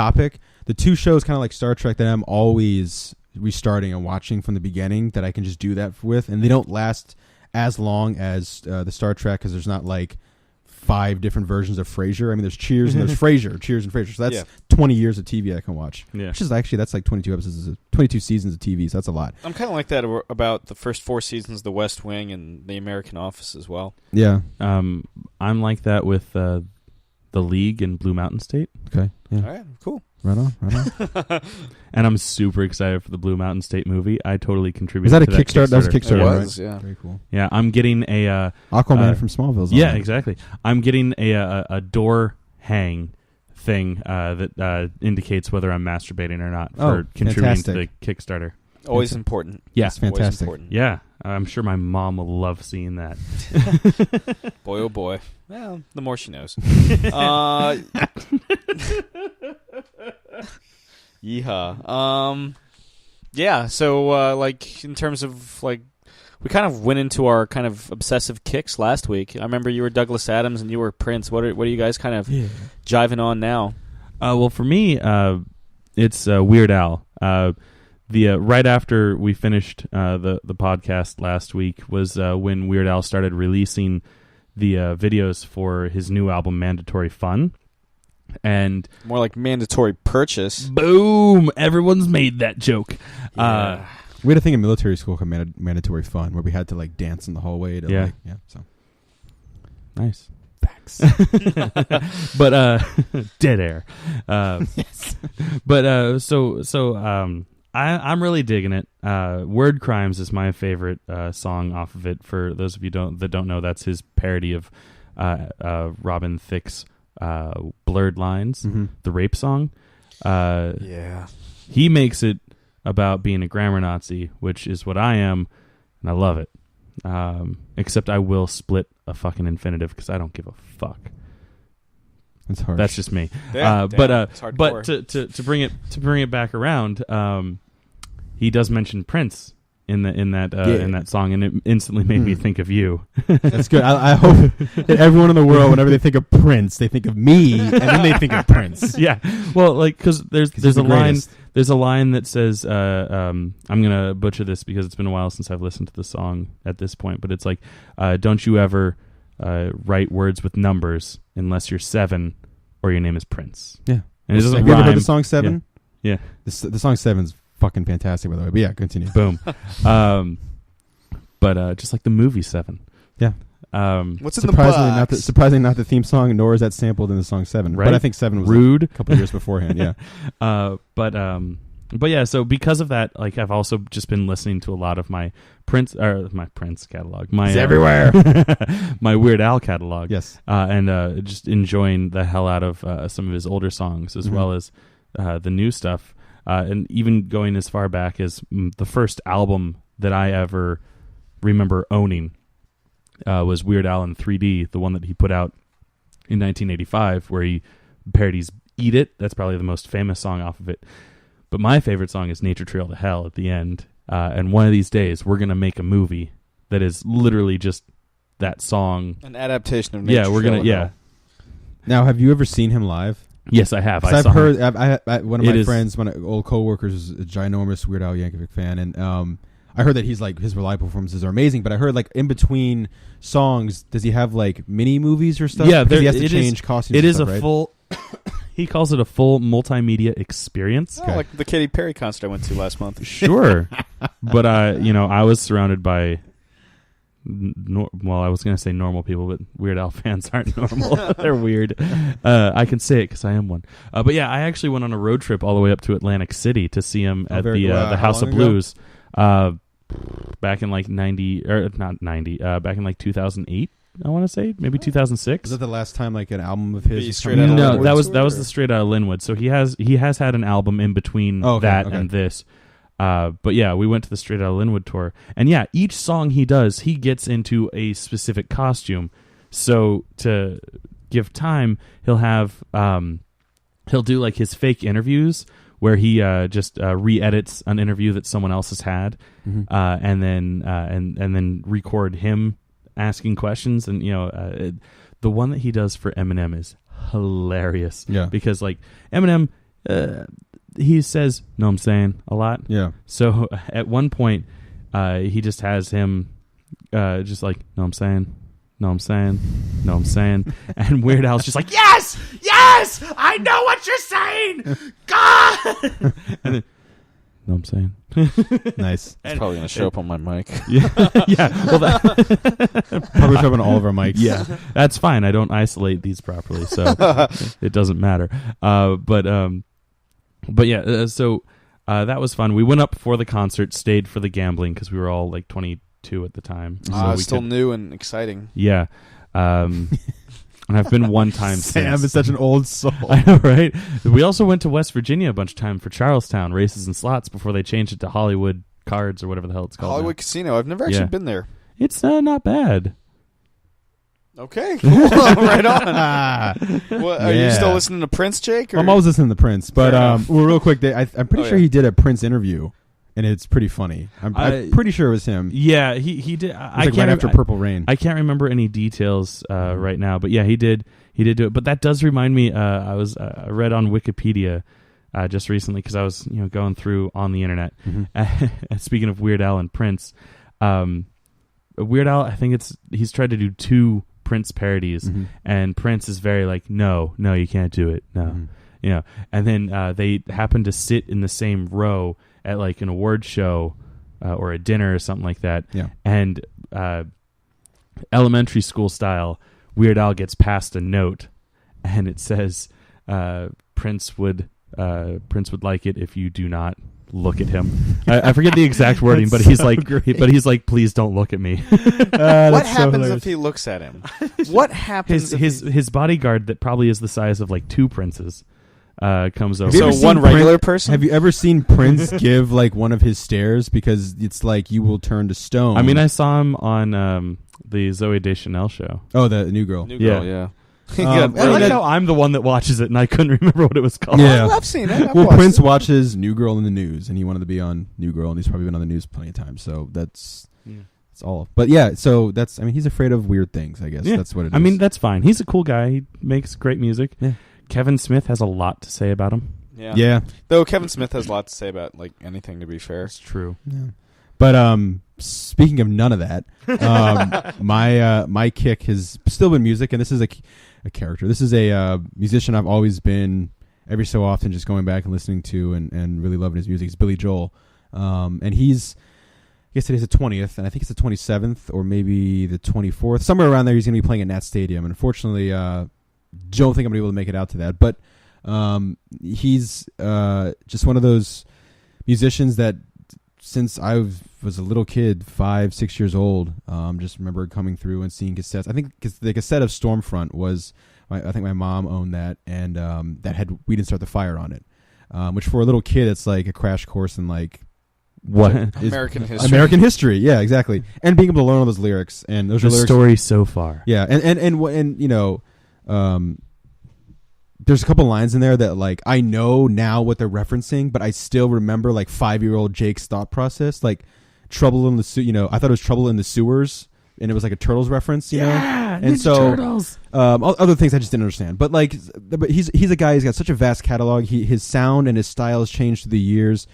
The 2 shows kind of like Star Trek that I'm always restarting and watching from the beginning that I can just do that with, and they don't last as long as the Star Trek, because there's not like 5 different versions of Frasier. I mean, there's Cheers and there's Frasier, Cheers and Frasier. So that's 20 years of TV I can watch. Yeah. Which is actually, that's like 22 seasons of TV, so that's a lot. I'm kind of like that about the first 4 seasons of The West Wing and The American Office as well. Yeah. I'm like that with The League and Blue Mountain State. Okay. Yeah. All right, cool. Right on. And I'm super excited for the Blue Mountain State movie. I totally Was contributed that a to that Kickstarter? That was a Kickstarter, it was, right? Yeah. Very cool. Yeah, I'm getting a... Aquaman from Smallville's on. Yeah, exactly. I'm getting a door hang thing that indicates whether I'm masturbating or not for contributing to the Kickstarter. Always important. Yeah. It's fantastic. Important. Yeah. I'm sure my mom will love seeing that. Boy, oh boy. Well, the more she knows. Yeehaw. Yeah, so, like, in terms of, like, we kind of went into our kind of obsessive kicks last week. I remember you were Douglas Adams and you were Prince. What are you guys kind of jiving on now? Well, for me, it's Weird Al. the right after we finished the podcast last week was when Weird Al started releasing the videos for his new album Mandatory Fun. And more like mandatory purchase. Boom! Everyone's made that joke. Yeah. We had a thing in military school called mandatory fun, where we had to like dance in the hallway. So nice. Facts. But dead air. Yes. But I'm really digging it. Word Crimes is my favorite song off of it. For those of you that don't know, that's his parody of Robin Thicke's Blurred Lines, the rape song. Yeah. He makes it about being a grammar Nazi, which is what I am, and I love it. Except I will split a fucking infinitive because I don't give a fuck. That's hard. That's just me. Yeah, but hardcore. to bring it back around, he does mention Prince in that song, and it instantly made me think of you. That's good. I hope that everyone in the world, whenever they think of Prince, they think of me, and then they think of Prince. Yeah, well, like because there's a line. Greatest. There's a line that says, I'm gonna butcher this because it's been a while since I've listened to the song at this point, but it's like, don't you ever write words with numbers unless you're 7 or your name is Prince. Yeah, and it doesn't Have you ever rhyme. heard the song 7? Yeah. The song 7's fucking fantastic, by the way. But yeah, continue. Boom. But just like the movie 7. Yeah. What's in the box? Surprisingly not the theme song, nor is that sampled in the song 7. Right? But I think 7 was Rude. A couple of years beforehand. Yeah. But yeah, so because of that, like I've also just been listening to a lot of my Prince catalog. My everywhere. My Weird Al catalog. Yes. And just enjoying the hell out of some of his older songs as well as the new stuff. And even going as far back as the first album that I ever remember owning was Weird Al in 3D, the one that he put out in 1985, where he parodies Eat It. That's probably the most famous song off of it. But my favorite song is Nature Trail to Hell at the end. And one of these days, we're going to make a movie that is literally just that song. An adaptation of Nature Trail to Hell. Now, have you ever seen him live? Yes, I have. I've heard. One of my friends, one of old coworkers, is a ginormous Weird Al Yankovic fan, and I heard that he's like his live performances are amazing. But I heard like in between songs, does he have like mini movies or stuff? Yeah, because he has to change costumes. It is stuff, a right? full. He calls it a full multimedia experience. Oh, like the Katy Perry concert I went to last month. Sure, but I was surrounded by. I was going to say normal people, but Weird Al fans aren't normal. They're weird. I can say it because I am one. But yeah, I actually went on a road trip all the way up to Atlantic City to see him at the House of Blues back in like back in like 2008. I want to say maybe 2006. Was that the last time like an album of his? No, that was the Straight Outta Linwood. So he has had an album in between and this. But yeah, we went to the Straight Outta Linwood tour, and yeah, each song he does, he gets into a specific costume. So to give time, he'll do like his fake interviews where he just re-edits an interview that someone else has had, and then record him asking questions. And the one that he does for Eminem is hilarious. Yeah, because like Eminem. He says, "Know what I'm saying?" a lot. Yeah. So at one point, he just has him just like, "Know what I'm saying? Know what I'm saying? Know what I'm saying?" And Weird Al's just like, "Yes! Yes! I know what you're saying! God!" And then, "Know what I'm saying?" Nice. It's probably going to show up on my mic. Yeah. Yeah. Well, probably show up on all of our mics. Yeah. That's fine. I don't isolate these properly, so it doesn't matter. But yeah, so that was fun. We went up for the concert, stayed for the gambling because we were all like 22 at the time. So still new and exciting. Yeah. And I've been one time Sam since. is such an old soul. I know, right? We also went to West Virginia a bunch of time for Charlestown races and slots before they changed it to Hollywood Cards or whatever the hell it's called. Hollywood Casino. I've never actually been there. It's not bad. Okay, cool. Right on. Are you still listening to Prince, Jake? Or? I'm always listening to Prince, but real quick, I'm pretty sure he did a Prince interview, and it's pretty funny. I'm pretty sure it was him. Yeah, he did. I can't right after Purple Rain. I can't remember any details right now, but yeah, he did do it. But that does remind me. I read on Wikipedia just recently because I was going through on the internet. Speaking of Weird Al and Prince, Weird Al, I think he's tried to do 2 Prince parodies, and Prince is very like, no, you can't do it, no, and then they happen to sit in the same row at like an award show or a dinner or something like that, and elementary school style, Weird Al gets passed a note, and it says Prince would like it if you do not look at him. I forget the exact wording, but he's like, he's like, please don't look at me. What happens if he looks at him? What happens? His bodyguard that probably is the size of like 2 princes comes over. So one regular person. Have you ever seen Prince give like one of his stares? Because it's like you will turn to stone. I mean, I saw him on the Zooey Deschanel show. Oh, the New Girl. Yeah. I like how I'm the one that watches it, and I couldn't remember what it was called. Yeah. I've seen it. Prince watches New Girl in the news, and he wanted to be on New Girl, and he's probably been on the news plenty of times. So that's all. But yeah, so he's afraid of weird things. I guess that's what it is. I mean, that's fine. He's a cool guy. He makes great music. Yeah. Kevin Smith has a lot to say about him. Yeah. Though Kevin Smith has a lot to say about like anything. To be fair, it's true. Yeah. But speaking of none of that, my kick has still been music, and this is a character. This is a musician I've always been every so often just going back and listening to and really loving his music. It's Billy Joel, and he's, I guess today's the 20th, and I think it's the 27th or maybe the 24th, somewhere around there. He's going to be playing at Nat Stadium, and unfortunately, don't think I'm going to be able to make it out to that. But he's just one of those musicians that, since I was a little kid, 5-6 years old, just remember coming through and seeing cassettes. I think the cassette of Stormfront was, I think my mom owned that, and that had We Didn't Start the Fire on it, which for a little kid, it's like a crash course in like what American history. American history, yeah, exactly. And being able to learn all those lyrics, and those are lyrics. Story so far, yeah, and there's a couple lines in there that like I know now what they're referencing, but I still remember like 5-year-old Jake's thought process, like trouble in the I thought it was trouble in the sewers, and it was like a Turtles reference, you know. And Ninja so Turtles. Other things I just didn't understand, but he's a guy. He's got such a vast catalog. His sound and his style has changed through the years.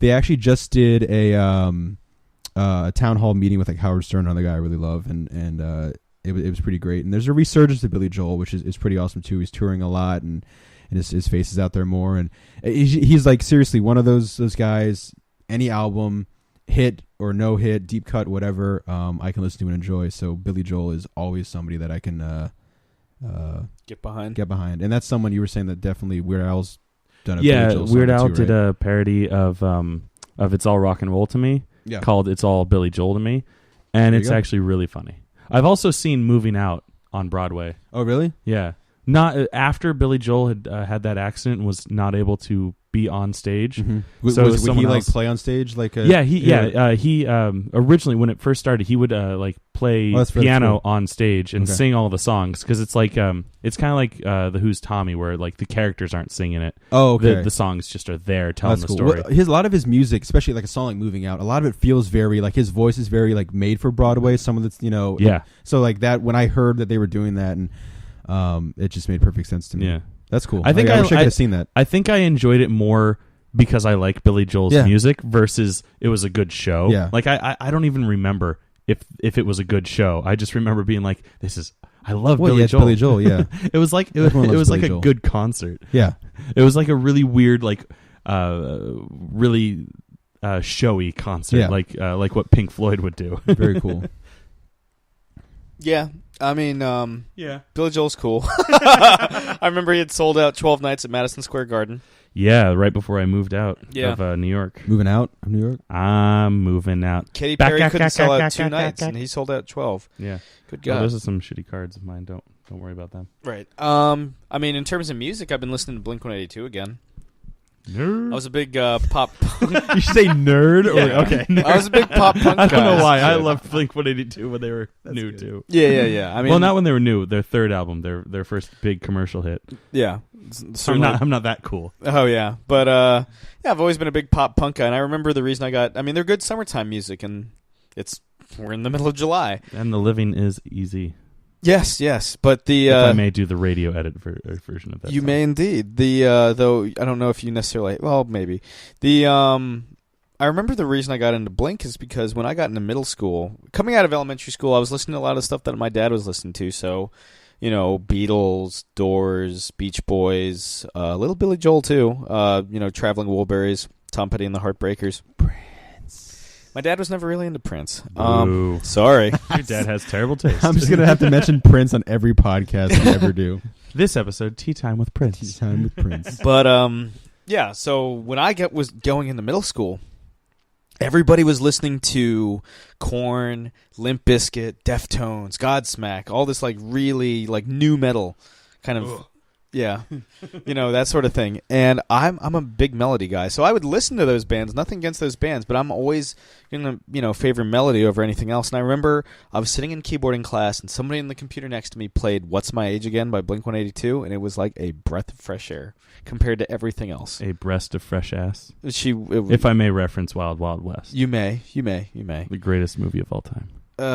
They actually just did a town hall meeting with like Howard Stern, another guy I really love, and it was pretty great. And there's a resurgence of Billy Joel, which is pretty awesome too. He's touring a lot, and his face is out there more. And he's like seriously one of those guys. Any album, hit or no hit, deep cut, whatever, I can listen to and enjoy. So Billy Joel is always somebody that I can get behind. And that's someone you were saying that definitely Weird Al's done. Weird Al did a parody of It's All Rock and Roll to Me, called It's All Billy Joel to Me, and it's actually really funny. I've also seen Moving Out on Broadway. Oh, really? Yeah. Not after Billy Joel had that accident and was not able to be on stage. Mm-hmm. So would he like play on stage like a he originally when it first started he would like play piano on stage and sing all the songs, because it's like it's kind of like the Who's Tommy, where like the characters aren't singing it. Oh, okay. The songs just are there telling the cool. story. Well, a lot of his music, especially like a song like Moving Out, a lot of it feels very like his voice is very like made for Broadway. Some of it's so like that when I heard that they were doing that, and it just made perfect sense to me. Yeah. That's cool. I think I wish I could have seen that. I think I enjoyed it more because I like Billy Joel's music versus it was a good show. Yeah. Like I don't even remember if it was a good show. I just remember being like, I love Billy Joel. Billy Joel, yeah. It was like it was like a good concert. Yeah. It was like a really weird, like really showy concert, like what Pink Floyd would do. Very cool. Yeah. I mean, Billy Joel's cool. I remember he had sold out 12 nights at Madison Square Garden. Yeah, right before I moved out of New York. Moving out of New York? I'm moving out. Katy Perry couldn't sell out 2 nights, and he sold out 12. Yeah. Good God. Those are some shitty cards of mine. Don't worry about them. Right. I mean, in terms of music, I've been listening to Blink-182 again. Nerd. I was a big pop punk. You say nerd? Yeah. Or, okay. I was a big pop punk guy. I don't know why. I loved Blink-182 when they were new, too. Yeah. I mean, well, not when they were new. Their third album, their first big commercial hit. Yeah. I'm not that cool. Oh, yeah. But, I've always been a big pop punk guy, and I remember the reason they're good summertime music, and we're in the middle of July. And the living is easy. Yes, but the if I may do the radio edit version of that. you song. may indeed. The though I don't know if you necessarily. Well, maybe the I remember the reason I got into Blink is because when I got into middle school, coming out of elementary school, I was listening to a lot of stuff that my dad was listening to. So, Beatles, Doors, Beach Boys, Little Billy Joel too. Traveling Wilburys, Tom Petty and the Heartbreakers. My dad was never really into Prince. Boo. Sorry. Your dad has terrible taste. I'm just gonna have to mention Prince on every podcast we ever do. This episode, Tea Time with Prince. Tea Time with Prince. But yeah. So when I was going into middle school, everybody was listening to Korn, Limp Bizkit, Deftones, Godsmack, all this really new metal kind of. Yeah, that sort of thing. And I'm a big melody guy, so I would listen to those bands. Nothing against those bands, but I'm always gonna favor melody over anything else. And I remember I was sitting in keyboarding class, and somebody in the computer next to me played "What's My Age Again" by Blink-182, and it was like a breath of fresh air compared to everything else. A breast of fresh ass. If I may reference Wild Wild West. You may. The greatest movie of all time. But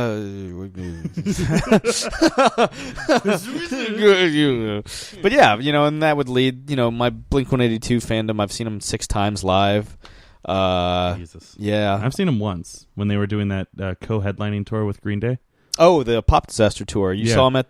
yeah, and that would lead, my Blink-182 fandom. I've seen them 6 times live. Jesus. Yeah. I've seen them once when they were doing that co-headlining tour with Green Day. Oh, the Pop Disaster tour. You saw them at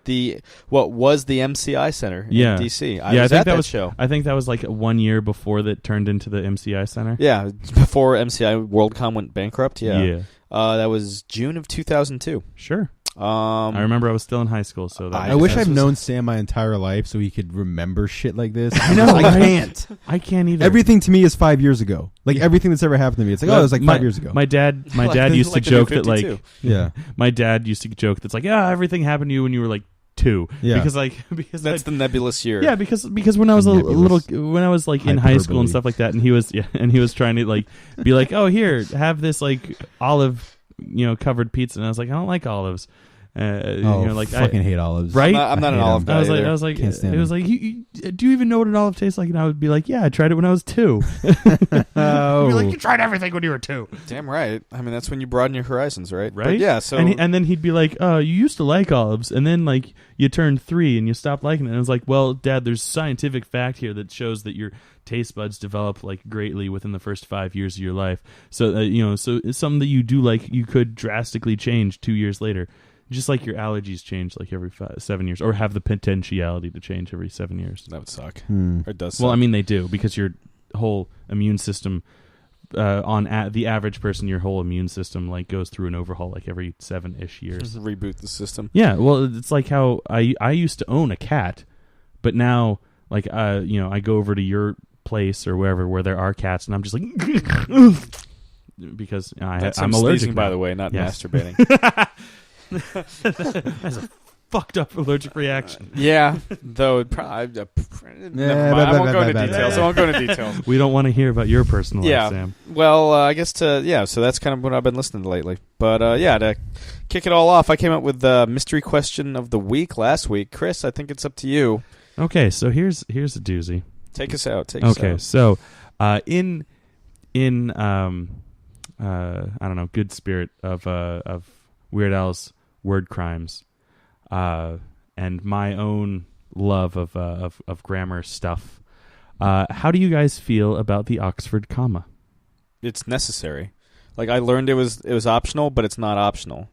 what was the MCI Center in D.C. I was at that show. I think that was 1 year before that turned into the MCI Center. Yeah, before MCI WorldCom went bankrupt. Yeah. That was June of 2002. Sure. I remember I was still in high school, so I wish I've known Sam my entire life so he could remember shit like this. I know. I can't. I can't either. Everything to me is 5 years ago. Everything that's ever happened to me, it's it was 5 years ago. My dad used to joke that yeah. My dad used to joke that's everything happened to you when you were 2. Yeah. Because that's the nebulous year. Yeah, because when I was a little when I was in high school and stuff like that, and he was trying to be oh, here, have this olive covered pizza, and I was I don't like olives. I fucking hate olives. Right? I'm not an olive guy. I was like, Can't stand it was do you even know what an olive tastes like? And I would be yeah, I tried it when I was 2. Oh. You tried everything when you were 2. Damn right. I mean, that's when you broaden your horizons, right? Right. But yeah. So and then he'd be you used to like olives, and then you turned 3 and you stopped liking it. And I was well, Dad, there's scientific fact here that shows that your taste buds develop greatly within the first 5 years of your life. So so it's something that you do you could drastically change 2 years later. Just like your allergies change every 7 years, or have the potentiality to change every 7 years. That would suck. Or it does suck. Well, I mean, they do, because your whole immune system, the average person, your whole immune system goes through an overhaul every 7-ish years. Reboot the system. Yeah, well, it's how I used to own a cat, but now I go over to your place or wherever where there are cats, and I'm just because I'm allergic. By the way, not masturbating. That's a fucked up allergic reaction. Yeah, though it probably. Never mind. I won't go into details. We don't want to hear about your personal life, Sam. Well, I guess so that's kind of what I've been listening to lately. But to kick it all off, I came up with the mystery question of the week last week. Chris, I think it's up to you. Okay, so here's a doozy. Take us out. Okay, so in I don't know, good spirit of Weird Al's word crimes, and my own love of grammar stuff. How do you guys feel about the Oxford comma? It's necessary. I learned it was optional, but it's not optional.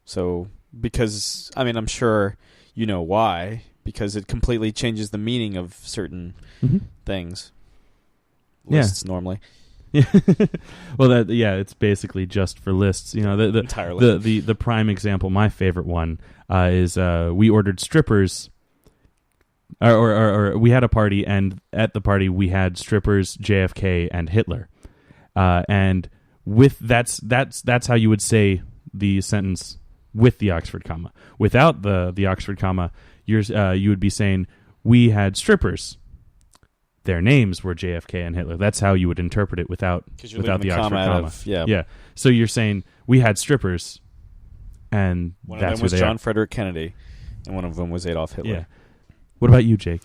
So because I'm sure you know why. Because it completely changes the meaning of certain things. Lists normally. Well, it's basically just for lists. Entirely. The prime example, my favorite one, is we ordered strippers, or we had a party, and at the party we had strippers, JFK, and Hitler, and with that's how you would say the sentence with the Oxford comma. Without the Oxford comma, you would be saying we had strippers. Their names were JFK and Hitler. That's how you would interpret it without the Oxford comma. Yeah. So you're saying we had strippers, and one that's of them was who they John are. Frederick Kennedy, and one of them was Adolf Hitler. Yeah. What about you, Jake?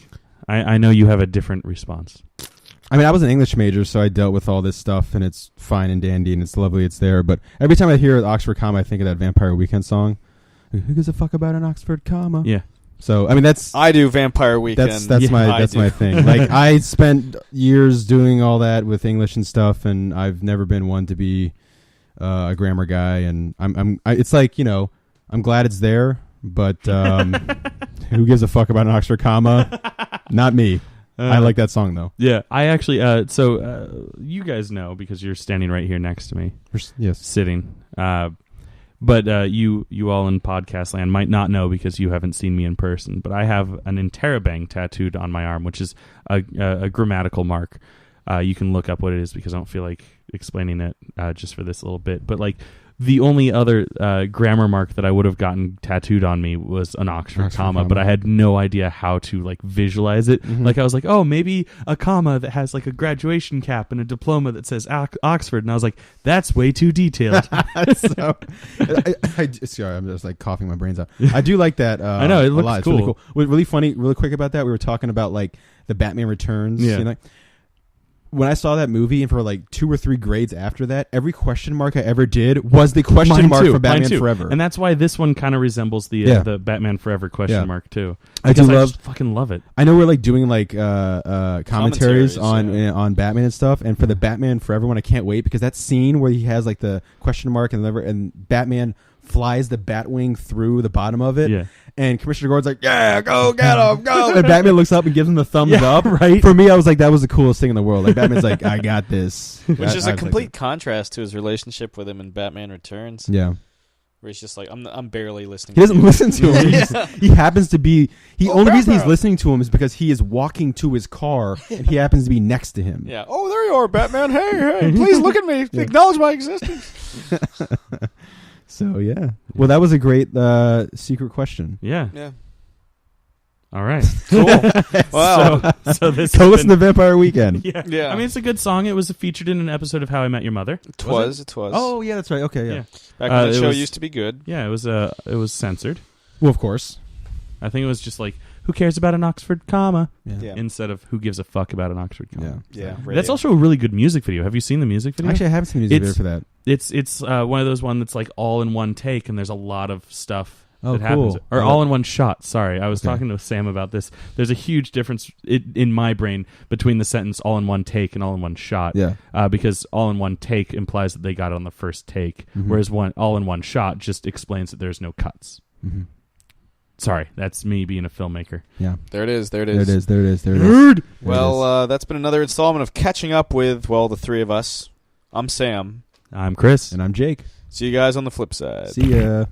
I know you have a different response. I was an English major, so I dealt with all this stuff, and it's fine and dandy, and it's lovely, it's there. But every time I hear the Oxford comma, I think of that Vampire Weekend song. Who gives a fuck about an Oxford comma? Yeah. So I mean that's I do Vampire Weekend. that's my thing. Like I spent years doing all that with English and stuff, and I've never been one to be a grammar guy. And it's like, you know, I'm glad it's there, but who gives a fuck about an Oxford comma? Not me. I like that song though. Yeah, I actually. So you guys know because you're standing right here next to me. Yes, sitting. But you all in podcast land might not know because you haven't seen me in person. But I have an interrobang tattooed on my arm, which is a grammatical mark. You can look up what it is because I don't feel like explaining it just for this little bit. But like the only other grammar mark that I would have gotten tattooed on me was an Oxford comma, but I had no idea how to like visualize it. Mm-hmm. Like I was like, oh, maybe a comma that has like a graduation cap and a diploma that says Oxford, and I was like, that's way too detailed. Sorry, I'm just like coughing my brains out. I do like that. I know it looks a lot. cool. It's really cool. Really funny. Really quick about that. We were talking about like the Batman Returns. Yeah. You know? When I saw that movie, and for like 2 or 3 grades after that, every question mark I ever did was the question mark for Batman Forever, and that's why this one kind of resembles the Batman Forever question mark too. I fucking love it. I know we're like doing like commentaries on Batman and stuff, and for the Batman Forever one, I can't wait because that scene where he has like the question mark and Batman flies the Batwing through the bottom of it. Yeah. And Commissioner Gordon's like, yeah, go get him, go. And Batman looks up and gives him the thumbs up. Right. For me, I was like, that was the coolest thing in the world. Like Batman's like, I got this. Which is a complete contrast to his relationship with him in Batman Returns. Yeah. Where he's just like, I'm barely listening. He doesn't listen to him. He happens to be. Only reason he's listening to him is because he is walking to his car and he happens to be next to him. Yeah. Oh, there you are, Batman. Hey, please look at me. Acknowledge my existence. So yeah. Well, that was a great secret question. Yeah. Yeah. All right. Cool. Wow. So this go listen to Vampire Weekend. Yeah. I mean, it's a good song. It was featured in an episode of How I Met Your Mother. It was. Oh yeah, that's right. Okay, yeah. Back when the show used to be good. Yeah, it was censored. Well, of course. I think it was just like, who cares about an Oxford comma? Yeah. Instead of who gives a fuck about an Oxford comma. Yeah. That's also a really good music video. Have you seen the music video? Actually, I haven't seen the music video for that. It's one of those one that's like all in one take, and there's a lot of stuff that happens. Cool. Or all in one shot. Sorry, I was talking to Sam about this. There's a huge difference in my brain between the sentence all in one take and all in one shot. Yeah. Because all in one take implies that they got it on the first take, whereas all in one shot just explains that there's no cuts. Mm-hmm. Sorry, that's me being a filmmaker. Yeah. There it is. Nerd! Well, that's been another installment of Catching Up with, the three of us. I'm Sam. I'm Chris. And I'm Jake. See you guys on the flip side. See ya.